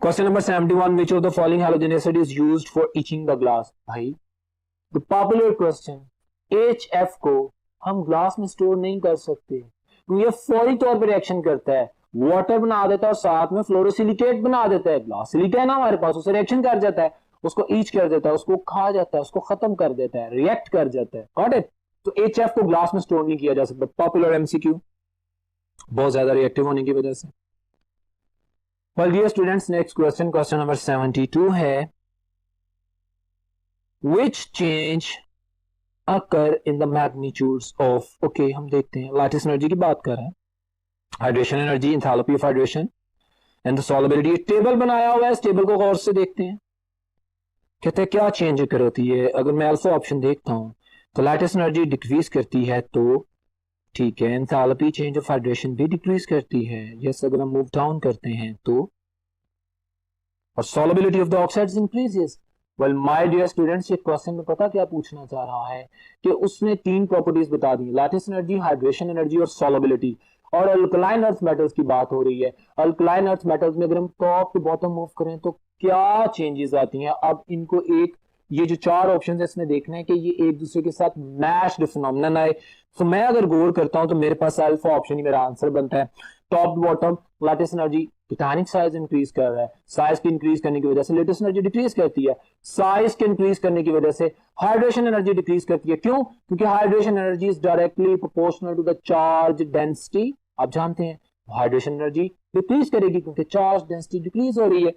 S1: Question number 71, which of the following halogen acid is used for etching the glass? भाई the popular question, HF को हम ग्लास में स्टोर नहीं कर सकते क्योंकि ये फौरी तौर पर रिएक्शन करता है, वाटर बना देता है और साथ में फ्लोरोसिलिकेट बना देता है। ग्लास सिलिका है ना हमारे पास, उसे रिएक्शन कर जाता है, उसको ईच कर देता है, उसको खा जाता है, उसको खत्म कर देता है, रिएक्ट कर जाता है। Got it? तो HF को ग्लास में स्टोर नहीं किया जा सकता। पॉपुलर MCQ, बहुत ज्यादा रिएक्टिव होने की वजह से। Well, dear students, next question, question number 72 है which change occur in the magnitudes of, okay, हम देखते हैं लैटिस एनर्जी की बात कर रहे हैं, hydration energy, enthalpy of hydration and the solubility. Table बनाया हुआ है, इस टेबल को गौर से देखते हैं। कहते हैं क्या चेंज अकर होती है। अगर मैं अल्फा ऑप्शन देखता हूं तो लैटिस एनर्जी डिक्रीज करती है, तो ठीक है, एंथैल्पी चेंज ऑफ हाइड्रेशन भी डिक्रीज करती है। यस, अगर हम मूव डाउन करते हैं तो, और solubility of the oxides increases. Well my dear students, ये क्वेश्चन में पता क्या पूछना चाह रहा है कि उसने तीन प्रॉपर्टीज बता दी, लैटिस एनर्जी, हाइड्रेशन एनर्जी और सॉल्युबिलिटी। और अल्कलाइन अर्थ मेटल्स की बात हो रही है। अल्कलाइन अर्थ मेटल्स में अगर हम टॉप टू बॉटम मूव करें तो क्या चेंजेस आती हैं। अब इनको एक, ये जो चार ऑप्शन है इसमें देखना है कि ये एक दूसरे के साथ मैच्ड फिनोमेनन आए। तो मैं अगर गौर करता हूं तो मेरे पास अल्फा ऑप्शन ही मेरा आंसर बनता है। Top bottom lattice energy Titanic size increase कर रहा है, साइज की इंक्रीज करने की वजह से लैटिस एनर्जी डिक्रीज करती है, साइज के इंक्रीज करने की वजह से हाइड्रेशन एनर्जी डिक्रीज करती है। क्यों? क्योंकि hydration energy is directly proportional to the charge density. आप जानते हैं हाइड्रेशन एनर्जी डिक्रीज करेगी क्योंकि चार्ज डेंसिटी डिक्रीज हो रही है।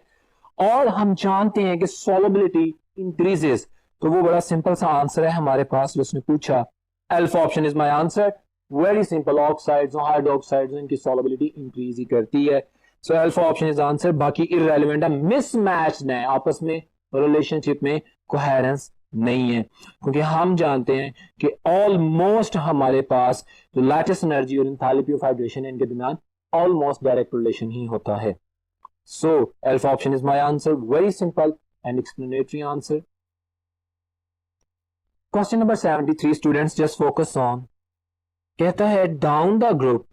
S1: और हम जानते हैं कि सॉल्युबिलिटी इंक्रीजेस, तो वो बड़ा सिंपल सा आंसर है हमारे पास जो उसने पूछा। Alpha option is my answer, very simple. Oxides और हाइड्रोक्साइड्स इनकी सॉल्युबिलिटी इंक्रीज ही करती है। So alpha option is answer. बाकी इररेलेवेंट है, मिसमैच्ड है, आपस में रिलेशनशिप में कोहेरेंस नहीं है, क्योंकि हम जानते हैं कि ऑलमोस्ट हमारे पास जो लैटिस एनर्जी और एंथैल्पी ऑफ हाइड्रेशन है इनके दरमियान ऑलमोस्ट डायरेक्ट रिलेशन ही होता है। So alpha option is my answer, very simple and explanatory answer. Question number 73 students, just focus on, कहता है down the group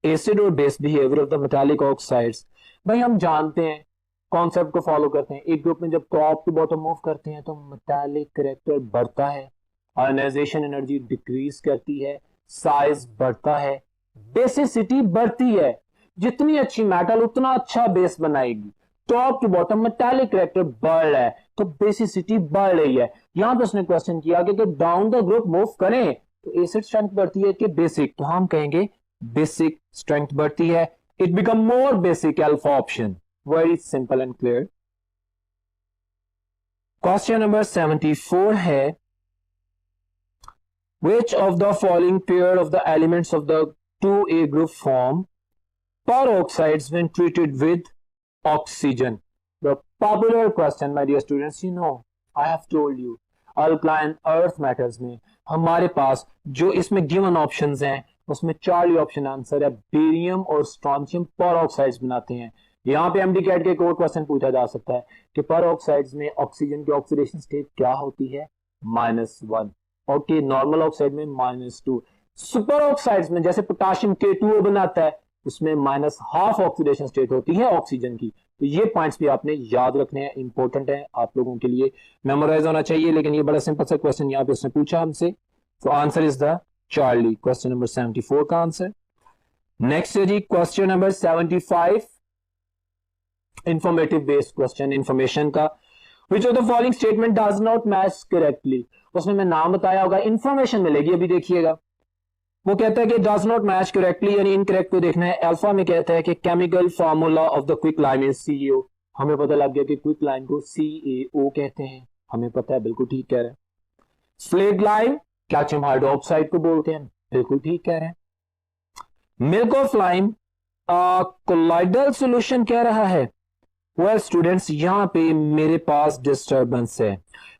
S1: acid और base behavior of the metallic oxides। भाई हम जानते हैं, कॉन्सेप्ट को फॉलो करते हैं, एक ग्रुप में जब टॉप टू बॉटम मूव करते हैं तो मेटालिक कैरेक्टर बढ़ता है, आयनाइजेशन एनर्जी डिक्रीज करती है, साइज बढ़ता है, बेसिसिटी बढ़ती है। जितनी अच्छी मेटल उतना अच्छा बेस बनाएगी। Top to bottom metallic character बढ़ रहा है तो बेसिसिटी बढ़ रही है। यहां पे उसने क्वेश्चन किया कि डाउन द ग्रुप मूव करें तो एसिड स्ट्रेंथ बढ़ती है कि बेसिक, तो हम कहेंगे बेसिक स्ट्रेंथ बढ़ती है। It become more basic, alpha option, very simple and clear. Question number 74 है which of the following pair of the elements of the 2A group form peroxides when treated with oxygen? The popular question, my dear students, you know, I have told you, alkaline earth metals में हमारे पास जो इसमें given options हैं उसमें चार option answer है, barium और strontium पेरोक्साइड्स बनाते हैं। यहाँ पे एमडी कैट के एक और क्वेश्चन पूछा जा सकता है कि पेरोक्साइड्स में ऑक्सीजन की ऑक्सीडेशन स्टेट क्या होती है? -1। ओके, नॉर्मल ऑक्साइड में -2। सुपर ऑक्साइड्स में जैसे पोटाशियम K2O बनाता है, उसमें -½ ऑक्सीडेशन स्टेट होती है ऑक्सीजन की। तो ये पॉइंट्स भी आपने याद रखने हैं, इंपॉर्टेंट है आप लोगों के लिए, मेमोराइज होना चाहिए। लेकिन ये बड़ा सिंपल सा क्वेश्चन यहाँ पे उसने पूछा हमसे, तो answer is the Charlie, question number 74 का आंसर। नेक्स्ट है जी question number 75, informative based question, information का। Which of the following statement does not match correctly, उसमें मैं नाम बताया होगा, इंफॉर्मेशन मिलेगी, अभी देखिएगा। वो कहता है कि डज नॉट मैच करेक्टली, यानी इनकरेक्ट को देखना है। अल्फा में कहता है कि chemical formula of the quick lime is CaO, हमें पता लग गया कि क्विक लाइम को CaO कहते हैं, हमें पता है, बिल्कुल ठीक कह रहे हैं। स्लेग लाइम कैल्शियम हाइड्रोक्साइड को बोलते हैं, बिल्कुल ठीक कह रहे हैं। Milk of lime colloidal solution कह रहा है। वेल स्टूडेंट्स, यहां पे मेरे पास डिस्टर्बेंस है।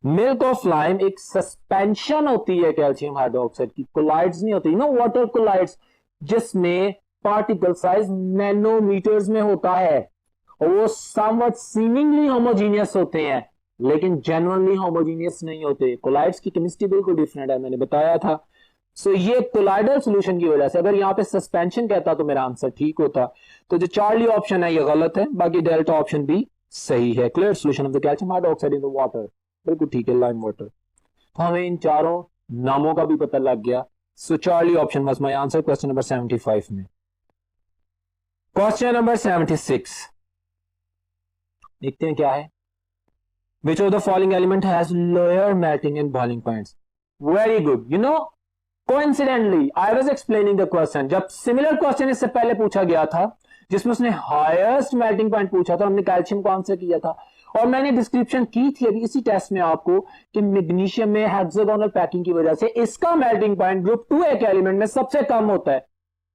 S1: मिल्क ऑफ लाइम एक सस्पेंशन होती है कैल्शियम हाइड्रोक्साइड की, कोलाइड्स नहीं होती ना, वाटर कोलाइड्स, जिसमें पार्टिकल साइज नैनोमीटर्स में होता है, और वो समवट सीमिंगली होमोजीनियस होते हैं, लेकिन जेन्युइनली होमोजीनियस नहीं होते। कोलाइड्स की केमिस्ट्री बिल्कुल डिफरेंट है, मैंने बताया था। सो ये कोलाइडल सॉल्यूशन की वजह से, अगर यहाँ पे सस्पेंशन कहता तो मेरा आंसर ठीक होता। तो जो चार्ली ऑप्शन है ये गलत है, बाकी डेल्टा ऑप्शन भी सही है। Clear solution of the calcium hydroxide in the water, बिल्कुल ठीक है, लाइम वाटर। तो हमें इन चारों नामों का भी पता लग गया। So Charlie option was my answer question number 75 में। क्वेश्चन नंबर 76 देखते हैं क्या है। Which of the following element has lower melting and boiling points. Very good, you know coincidentally I was explaining the question, जब similar question इससे पहले पूछा गया था जिसमें उसने हाईएस्ट मेल्टिंग पॉइंट पूछा था, हमने कैल्शियम को आंसर किया था, और मैंने डिस्क्रिप्शन की थी अभी इसी टेस्ट में आपको कि मैग्नीशियम में हेक्सागोनल पैकिंग की वजह से इसका मेल्टिंग पॉइंट ग्रुप 2 एक एलिमेंट में सबसे कम होता है,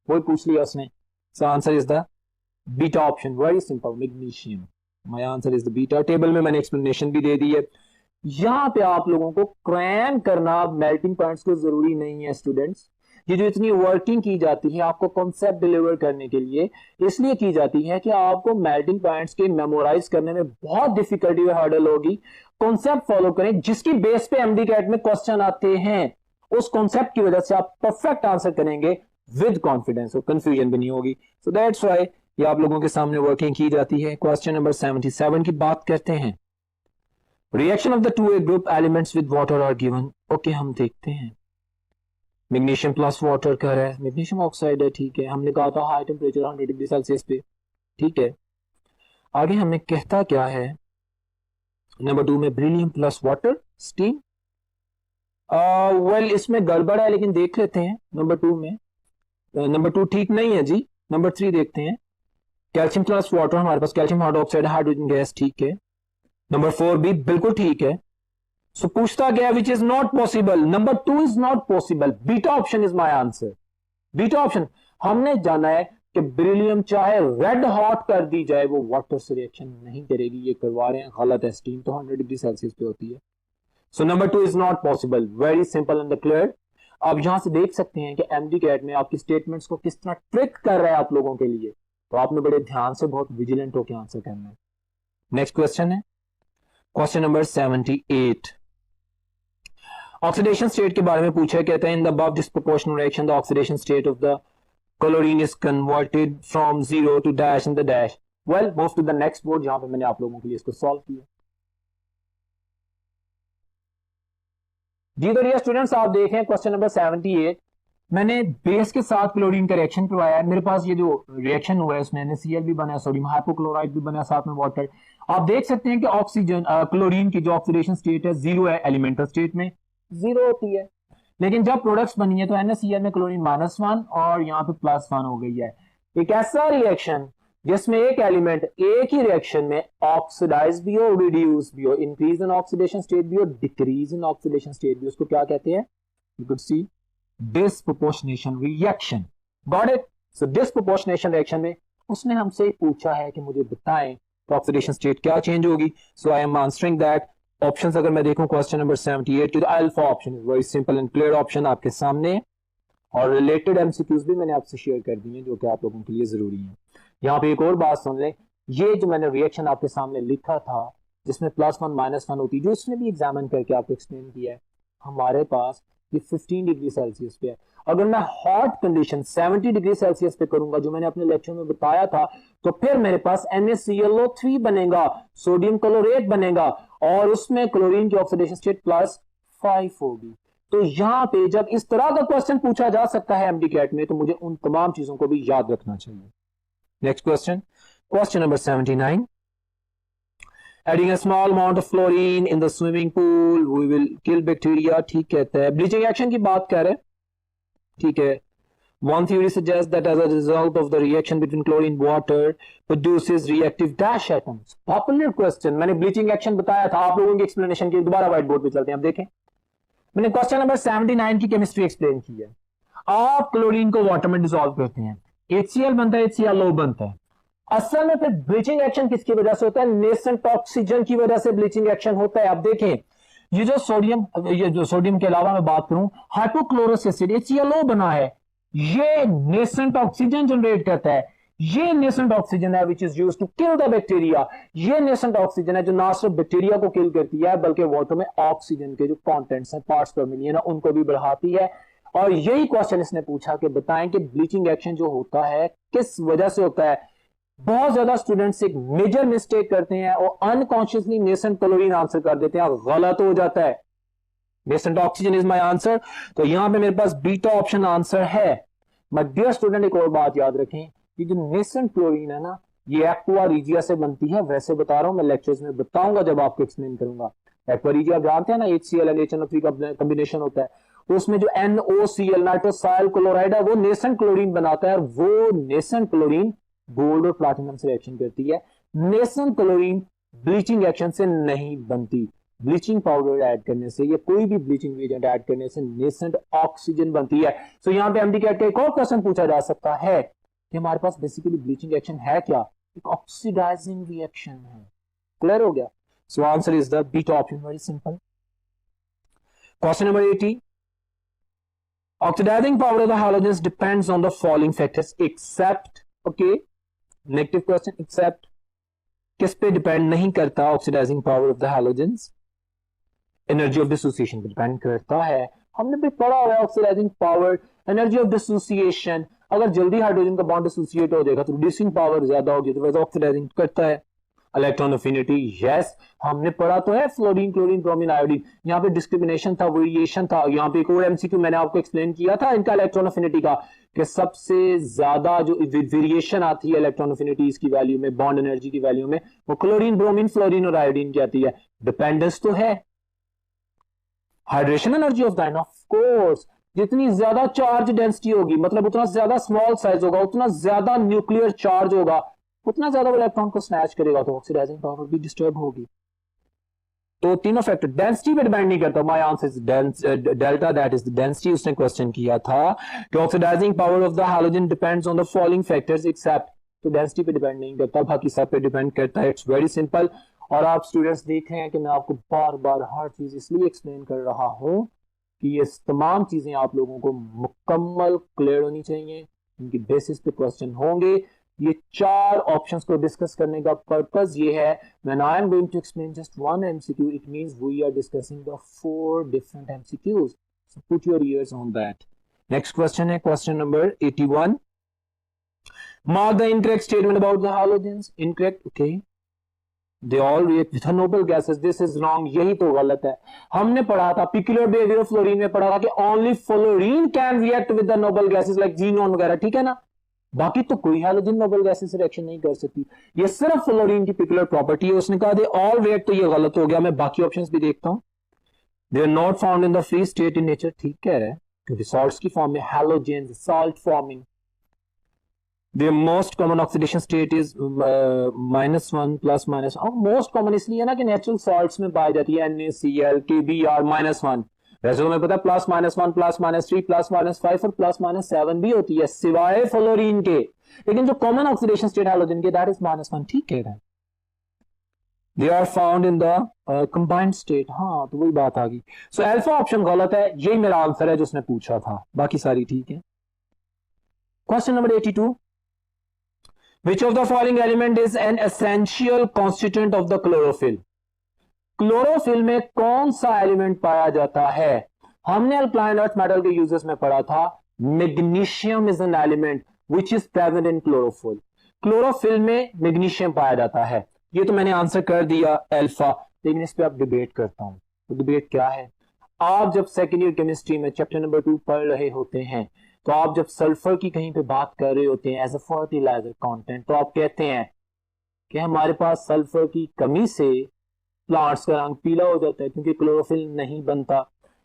S1: वही पूछ लिया उसने। सो answer is the beta option, very simple, magnesium. My answer is the beta. Table में मैंने एक्सप्लेनेशन भी दे दी है। यहां पे आप लोगों को क्रैम करना मेल्टिंग पॉइंट्स को जरूरी नहीं है स्टूडेंट्स। ये जो इतनी वर्किंग की जाती है आपको कॉन्सेप्ट डिलीवर करने के लिए, इसलिए की जाती है कि आपको मेल्टिंग पॉइंट्स के मेमोराइज करने में बहुत डिफिकल्टी व हर्डल होगी। कॉन्सेप्ट फॉलो करें, जिसकी बेस पे एमडी कैट में क्वेश्चन आते हैं, उस कॉन्सेप्ट की वजह से आप परफेक्ट आंसर करेंगे विद कॉन्फिडेंस, और कंफ्यूजन भी नहीं होगी। सो दैट्स व्हाई ये आप लोगों के सामने वर्किंग की जाती है। क्वेश्चन नंबर 77 की बात करते हैं। Reaction of the 2A group elements with water are given. Okay, हम देखते हैं। मैग्नीशियम प्लस वाटर कर रहा है, मैग्नीशियम ऑक्साइड है, ठीक है, हमने कहा था हाई टेम्परेचर 100 डिग्री सेल्सियस पे, ठीक है। आगे हमें कहता क्या है, नंबर 2 में beryllium plus water steam. Well इसमें गड़बड़ है, लेकिन देख लेते हैं नंबर 2 में। नंबर 2 ठीक नहीं है जी, नंबर 3 देखते हैं। कैल्शियम प्लस वाटर, हमारे पास कैल्शियम हाइड्रोक्साइड, हाइड्रोजन गैस, ठीक है। नंबर 4 भी बिल्कुल ठीक है। सो पूछता गया which is not possible, number 2 is not possible, beta option is my answer. Beta option, हमने जाना है कि बेरिलियम चाहे रेड हॉट कर दी जाए वो वाटर से रिएक्शन नहीं करेगी, ये करवा रहे हैं, गलत है। स्टीम तो 100 डिग्री सेल्सियस पे होती है। So number 2 is not possible, very simple and clear. आप यहां से देख सकते हैं कि एमडी कैट में आपकी स्टेटमेंट्स को किस तरह ट्रिक कर रहा है आप लोगों के लिए, तो आपने बड़े ध्यान से बहुत विजिलेंट होकर आंसर करना है। नेक्स्ट क्वेश्चन है क्वेश्चन नंबर 78। ऑक्सीडेशन स्टेट के बारे में पूछा है, कहते हैं in the above disproportional reaction the oxidation state of the chlorine is converted from 0 to dash in the dash. Well move to the next board, जहां पे मैंने आप लोगों के लिए इसको सॉल्व किया। जी तो डियर स्टूडेंट्स, आप देखें क्वेश्चन नंबर 78। मैंने बेस के साथ क्लोरीन का रिएक्शन करवाया है। मेरे पास ये जो रिएक्शन हुआ है उसमें NaCl भी बना है, सोडियम हाइपोक्लोराइड भी बना है, साथ में वाटर। आप देख सकते हैं कि ऑक्सीजन क्लोरीन की जो ऑक्सीडेशन स्टेट है 0 है, एलिमेंटल स्टेट में 0 होती है। लेकिन जब प्रोडक्ट्स बनी है तो NaCl में क्लोरीन -1 और यहाँ पे +1 हो गई है। एक ऐसा रिएक्शन जिसमें एक एलिमेंट एक ही रिएक्शन में ऑक्सीडाइज भी हो, रिड्यूस भी हो, इंक्रीज इन ऑक्सीडेशन स्टेट भी हो, डिक्रीज इन ऑक्सीडेशन स्टेट भी, उसको क्या कहते हैं? You could see disproportionation reaction. Got it? So disproportionation reaction में उसने हमसे पूछा है कि मुझे बताएं तो ऑक्सीडेशन स्टेट क्या चेंज होगी। So I am answering that. Options अगर मैं देखूं क्वेश्चन नंबर 78 की, तो alpha option is very simple and clear option आपके सामने, और रिलेटेड एमसीक्यूज भी मैंने आपसे शेयर कर दी हैं जो कि आप लोगों के लिए जरूरी है। यहाँ पे एक और बात सुन लें, ये जो मैंने रिएक्शन आपके सामने लिखा था जिसमें +1 -1 होती, जो इसने भी एग्जामिन करके आपको एक्सप्लेन किया है, हमारे पास ये 15 डिग्री सेल्सियस पे है। अगर मैं हॉट कंडीशन 70 डिग्री सेल्सियस पे करूंगा, जो मैंने अपने लेक्चर में बताया था, तो फिर मेरे पास NaClO3 बनेगा, सोडियम क्लोरेट बनेगा, और उसमें क्लोरीन की ऑक्सीडेशन स्टेट +5 होगी। तो यहां पे जब इस तरह का क्वेश्चन पूछा जा सकता है MD-CAT में, तो मुझे उन तमाम चीजों को भी याद रखना चाहिए। Next question, question number 79। Adding a small amount of fluorine in the swimming pool, we will kill bacteria। ठीक कहता है, ब्लीचिंग एक्शन की बात कर रहे हैं, ठीक है। One theory suggests that as a result of the reaction between chlorine water produces reactive dash atoms। Popular question, मैंने ब्लीचिंग एक्शन बताया था, आप लोगों की एक्सप्लेनेशन के दोबारा व्हाइट बोर्ड पे चलते हैं। अब देखें, मैंने क्वेश्चन नंबर 79 की केमिस्ट्री एक्सप्लेन की है। आप क्लोरीन को वाटर में डिसॉल्व करते हैं, HCl बनता है, HClO बनता है। असल में फिर ब्लीचिंग एक्शन किसकी वजह से होता है? नेसेंट ऑक्सीजन की वजह से ब्लीचिंग एक्शन होता है। अब देखें, ये जो सोडियम के अलावा मैं बात करूं, हाइपोक्लोरस एसिड HClO बना है, ये नेसेंट ऑक्सीजन जनरेट करता है। ये नेसेंट ऑक्सीजन है which is used to kill the bacteria. ये नेसेंट ऑक्सीजन है जो ना सिर्फ बैक्टीरिया को किल करती है, बल्कि वाटर में ऑक्सीजन के जो कंटेंट्स हैं, पार्ट्स पर मिलियन, उनको भी बढ़ाती है। और यही क्वेश्चन इसने पूछा कि बताएं कि ब्लीचिंग एक्शन जो होता है किस वजह से होता है। बहुत ज्यादा स्टूडेंट्स एक मेजर मिस्टेक करते हैं और अनकॉन्शियसली नेसेंट क्लोरीन आंसर कर देते हैं, गलत हो जाता है। Nascent oxygen is my answer, तो यहां पे मेरे पास बीटा ऑप्शन आंसर है। माय डियर स्टूडेंट, एक और बात याद रखें, ये जो नेसेंट क्लोरीन है ना, ये एक्वा रीजिया से बनती है। वैसे बता रहा हूं, मैं लेक्चर्स में बताऊंगा जब आपको एक्सप्लेन करूंगा। एक्वा रीजिया आप जानते हैं ना, HCl और HNO3 का कॉम्बिनेशन होता है, तो उसमें जो NOCl नाइट्रोसाइल क्लोराइड है वो नेसेंट क्लोरीन बनाता है, और वो नेसेंट क्लोरीन गोल्ड और प्लैटिनम से रिएक्शन करती है। नेसेंट क्लोरीन ब्लीचिंग एक्शन से नहीं बनती, ब्लीचिंग पाउडर ऐड करने से या कोई भी ब्लीचिंग एजेंट ऐड करने से नेसेंट ऑक्सीजन बनती है। सो यहां पे MD-CAT का एक और क्वेश्चन पूछा जा सकता है कि हमारे पास बेसिकली ब्लीचिंग एक्शन है क्या? एक ऑक्सीडाइजिंग रिएक्शन है। क्लियर हो गया? सो answer is the beta option, very simple. Question number 80। Oxidizing power of the halogens depends on the following factors except, okay, negative question, except किस पे डिपेंड नहीं करता? Oxidising power of the halogens energy of dissociation पे depend करता है। हमने भी पढ़ा हुआ है oxidising power, energy of dissociation. अगर जल्दी हाइड्रोजन का बॉन्ड डिसोसिएट हो जाएगा तो रिड्यूसिंग पावर ज्यादा होगी, तो वैसे ऑक्सीडाइजिंग करता है। इलेक्ट्रॉन अफिनिटी, यस हमने पढ़ा तो है, फ्लोरीन, क्लोरीन, ब्रोमीन, आयोडीन। यहाँ पे डिस्क्रिमिनेशन था, वेरिएशन था। यहाँ पे एक और MCQ मैंने आपको एक्सप्लेन किया था इनका इलेक्ट्रॉन अफिनिटी का, कि सबसे ज्यादा जो वेरिएशन आती है इलेक्ट्रॉन अफिनिटीज की वैल्यू में, बॉन्ड एनर्जी की वैल्यू में, वो क्लोरीन, ब्रोमीन, फ्लोरीन और आयोडीन की आती है। डिपेंडेंस तो है। Hydration energy of the ion, of course जितनी ज्यादा चार्ज डेंसिटी होगी, मतलब उतना ज्यादा स्मॉल साइज होगा, उतना ज्यादा न्यूक्लियर चार्ज होगा, उतना ज्यादा वो इलेक्ट्रॉन को स्नैच करेगा, तो ऑक्सीडाइजिंग पावर भी डिस्टर्ब होगी। तो तीनों फैक्टर डेंसिटी पे डिपेंड नहीं करता। My answer is delta, that is the density. उसने क्वेश्चन किया था कि oxidising power of the halogen depends on the following factors except, तो डेंसिटी पे डिपेंड नहीं करता, बाकी सब पे डिपेंड करता है। It's very simple. और आप स्टूडेंट्स देख रहे हैं कि मैं आपको बार बार हर चीज इसलिए एक्सप्लेन कर रहा हूं कि ये तमाम चीजें आप लोगों को मुकम्मल क्लियर होनी चाहिए, इनकी बेसिस पे क्वेश्चन होंगे। ये चार ऑप्शंस को डिस्कस करने का पर्पस ये है, when I am going to explain just one MCQ, it means we are discussing the 4 different MCQs, so put your ears on that. Next question है question number 81। Mark the incorrect statement about the halogens. Incorrect, okay, they all react with noble gases, this is wrong, यही तो गलत है। हमने पढ़ा था peculiar behaviour of fluorine में पढ़ा था कि only fluorine can react with the noble gases like xenon वगैरह, ठीक है ना, बाकी तो कोई हैलोजन नोबल गैसेस से रिएक्शन नहीं कर सकती, ये सिर्फ फ्लोरीन की पिक्यूलियर प्रॉपर्टी है। उसने कहा दे ऑल रिएक्ट, तो ये गलत हो गया। मैं बाकी ऑप्शंस भी देखता हूं। They are not found in the free state in nature, ठीक कह रहा है, क्योंकि सॉल्ट्स की फॉर्म में halogens, salt forming. The most common oxidation state is -1 plus minus. Most common इसलिए है ना कि नेचुरल सॉल्ट्स में पाई जाती है NaCl, KBr, -1। वैसे तो मैं पता +-1, +-3, +-5 और +-7 भी होती है सिवाय फ्लोरीन के, लेकिन जो कॉमन ऑक्सीडेशन स्टेट हैलोजन के दैट इज -1, ठीक कह रहा है। They are found in the combined state, हाँ तो वही बात आ गई। सो अल्फा ऑप्शन गलत है, यही मेरा आंसर है जो उसने पूछा था, बाकी सारी ठीक है। Question number 82। Which of the following element is an essential constituent of the chlorophyll? Chlorophyll में कौन सा एलिमेंट पाया जाता है? हमने अल्कलाइन अर्थ मेटल के यूजेस में पढ़ा था magnesium is an element which is present in chlorophyll. Chlorophyll में मैग्नीशियम पाया जाता है। ये तो मैंने आंसर कर दिया अल्फा, लेकिन इस पे आप डिबेट करता हूं। तो डिबेट क्या है, आप जब सेकेंड ईयर केमिस्ट्री में चैप्टर नंबर 2 पढ़ रहे होते हैं तो आप जब सल्फर की कहीं पे बात कर रहे होते हैं एज अ फर्टिलाइजर कंटेंट, तो आप कहते हैं कि हमारे पास सल्फर की कमी से प्लांट्स का रंग पीला हो जाता है क्योंकि क्लोरोफिल नहीं बनता।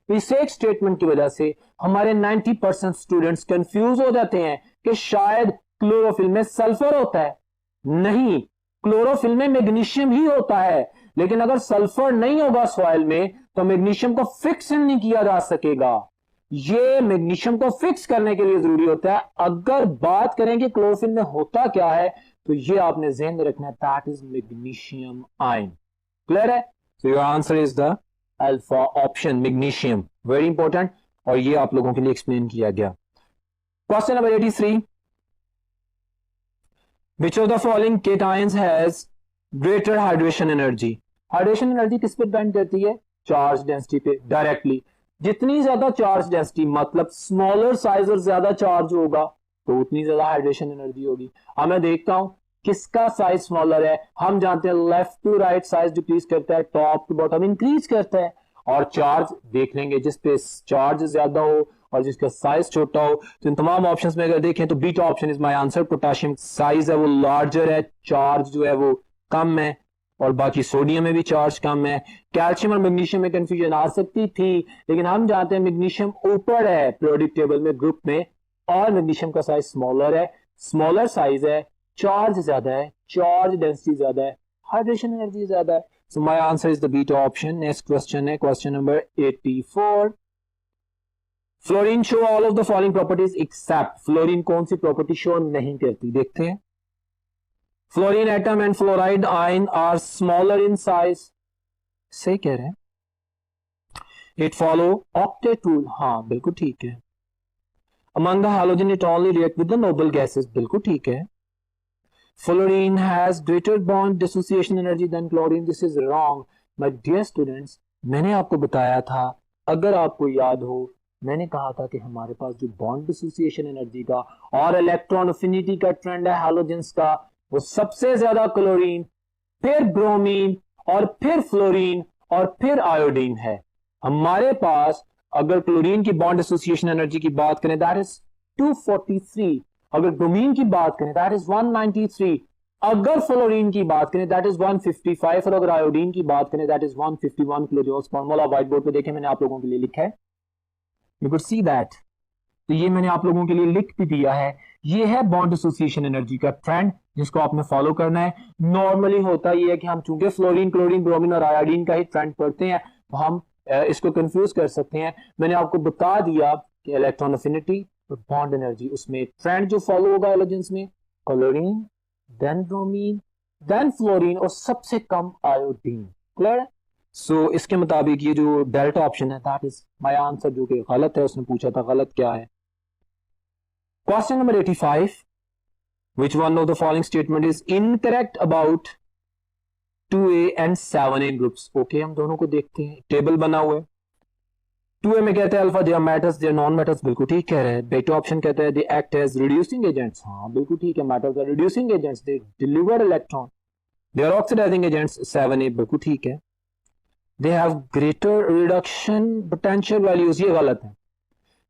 S1: इस एक स्टेटमेंट की वजह से हमारे 90% स्टूडेंट्स कंफ्यूज हो जाते हैं कि शायद क्लोरोफिल में सल्फर होता है। नहीं, क्लोरोफिल में मैग्नीशियम ही होता है, लेकिन अगर सल्फर नहीं होगा सॉइल में तो मैग्नीशियम को फिक्स नहीं किया जा सकेगा। ये मैग्नीशियम को फिक्स करने के लिए जरूरी होता है। अगर बात करें कि क्लोरोफिल में होता क्या है तो ये आपने ध्यान में रखना है, that is magnesium ion. Clear है? So your answer is the alpha option, magnesium, very important, और ये आप लोगों के लिए एक्सप्लेन किया गया। Question number 83, which of the following cations has greater hydration energy? Hydration energy किस पे डिपेंड करती है? चार्ज डेंसिटी पे डायरेक्टली। जितनी ज्यादा चार्ज डेंसिटी मतलब स्मॉलर साइज और ज्यादा चार्ज होगा तो उतनी ज्यादा हाइड्रेशन एनर्जी होगी। अब मैं देखता हूं किसका साइज स्मॉलर है। हम जानते हैं left to right size decrease करता है, टॉप टू बॉटम इंक्रीज करता है, और चार्ज देख लेंगे जिस पे चार्ज ज्यादा हो और जिसका साइज छोटा हो। तो इन तमाम ऑप्शंस में अगर देखें तो beta option is my answer. Potassium size है वो लार्जर है, चार्ज जो है वो कम है, और बाकी सोडियम में भी चार्ज कम है। कैल्शियम और मैग्नीशियम में कंफ्यूजन आ सकती थी, लेकिन हम जानते हैं मैग्नीशियम ऊपर है पीरियोडिक टेबल में ग्रुप में, और मैग्नीशियम का साइज स्मॉलर है, स्मॉलर साइज है, चार्ज ज्यादा है, चार्ज डेंसिटी ज्यादा है, हाइड्रेशन एनर्जी ज्यादा है। So my answer is the beta option. Next question है question number 84। Fluorine show all of the following properties except. Fluorine कौन सी प्रॉपर्टी शो नहीं करती? देखते हैं। Fluorine atom and fluoride ion are smaller in size, सही कह रहे हैं। इट फॉलो ऑक्टेट रूल, हाँ बिल्कुल ठीक है। Among the halogen it only react with the noble gases, बिल्कुल ठीक है। Fluorine has greater bond dissociation energy than chlorine, this is wrong my dear students. मैंने आपको बताया था, अगर आपको याद हो, मैंने कहा था कि हमारे पास जो बॉन्ड डिसोसिएशन एनर्जी का और इलेक्ट्रॉन अफिनिटी का ट्रेंड है हैलोजेंस का, वो सबसे ज्यादा क्लोरीन, फिर ब्रोमीन, और फिर फ्लोरीन, और फिर आयोडीन है। हमारे पास अगर क्लोरीन की बॉन्ड एसोसिएशन एनर्जी की बात करें दैट इज 243, अगर ब्रोमीन की बात करें दैट इज 193, अगर फ्लोरीन की बात करें दैट इज 155, और अगर आयोडीन की बात करें that is 151 kilo. Formula white board पे देखें, मैंने आप लोगों के लिए लिखा है, यू कुड सी दैट। तो ये मैंने आप लोगों के लिए लिख भी दिया है। ये है बॉन्ड एसोसिएशन एनर्जी का ट्रेंड जिसको आपने फॉलो करना है। नॉर्मली होता ये है कि हम चूंकि फ्लोरीन, क्लोरीन, ब्रोमीन और आयोडीन का ही ट्रेंड पढ़ते हैं तो हम इसको कंफ्यूज कर सकते हैं। मैंने आपको बता दिया कि इलेक्ट्रॉन अफिनिटी और बॉन्ड एनर्जी, उसमें ट्रेंड जो फॉलो होगा एलोजेंस में, chlorine, then bromine, then fluorine, और सबसे कम आयोडीन। क्लियर? सो इसके मुताबिक ये जो डेल्टा ऑप्शन है दैट इज माय आंसर, जो कि गलत है। उसने पूछा था गलत क्या है। Question number 85, which one of the following statement is incorrect about 2A and 7A groups? Okay, हम दोनों को देखते हैं। टेबल बना हुआ है। 2A में कहते हैं alpha they are metals, they are non metals, बिल्कुल ठीक कह रहे हैं। बीटा ऑप्शन कहता है they act as reducing agents, हाँ बिल्कुल ठीक है। Metals are reducing agents, they deliver electron. They are oxidising agents, 7A बिल्कुल ठीक है। They have greater reduction potential values, ये गलत है।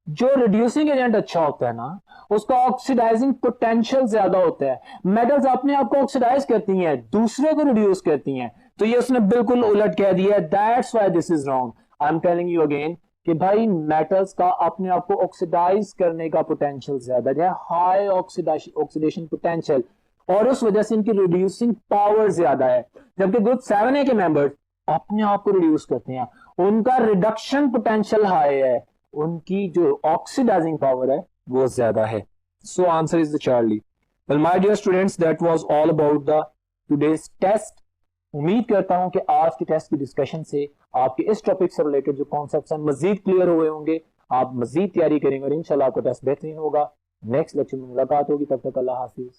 S1: जो रिड्यूसिंग एजेंट अच्छा होता है ना, उसका ऑक्सीडाइजिंग पोटेंशियल ज्यादा होता है। मेटल्स अपने आप को ऑक्सीडाइज करती हैं, दूसरे को रिड्यूस करती हैं। तो ये उसने बिल्कुल उलट कह दिया, that's why this is wrong. I am telling you again कि भाई मेटल्स का अपने आप को ऑक्सीडाइज करने का पोटेंशियल ज्यादा है, हाई ऑक्सीडेशन पोटेंशियल, और उस वजह से इनकी रिड्यूसिंग पावर ज्यादा है। जबकि ग्रुप 7A के मेंबर्स अपने आप को रिड्यूस करते हैं, उनका रिडक्शन पोटेंशियल हाई है, उनकी जो ऑक्सीडाइजिंग पावर है वो ज्यादा है। So answer is the Charlie. Well my dear students, that was all about the today's test. उम्मीद करता हूं कि आज के टेस्ट की डिस्कशन से आपके इस टॉपिक से रिलेटेड जो कॉन्सेप्ट्स हैं मजीद क्लियर हुए होंगे, आप मजीद तैयारी करेंगे और इंशाल्लाह आपका टेस्ट बेहतरीन होगा। नेक्स्ट लेक्चर में मुलाकात होगी, तब तक अल्लाह हाफिज।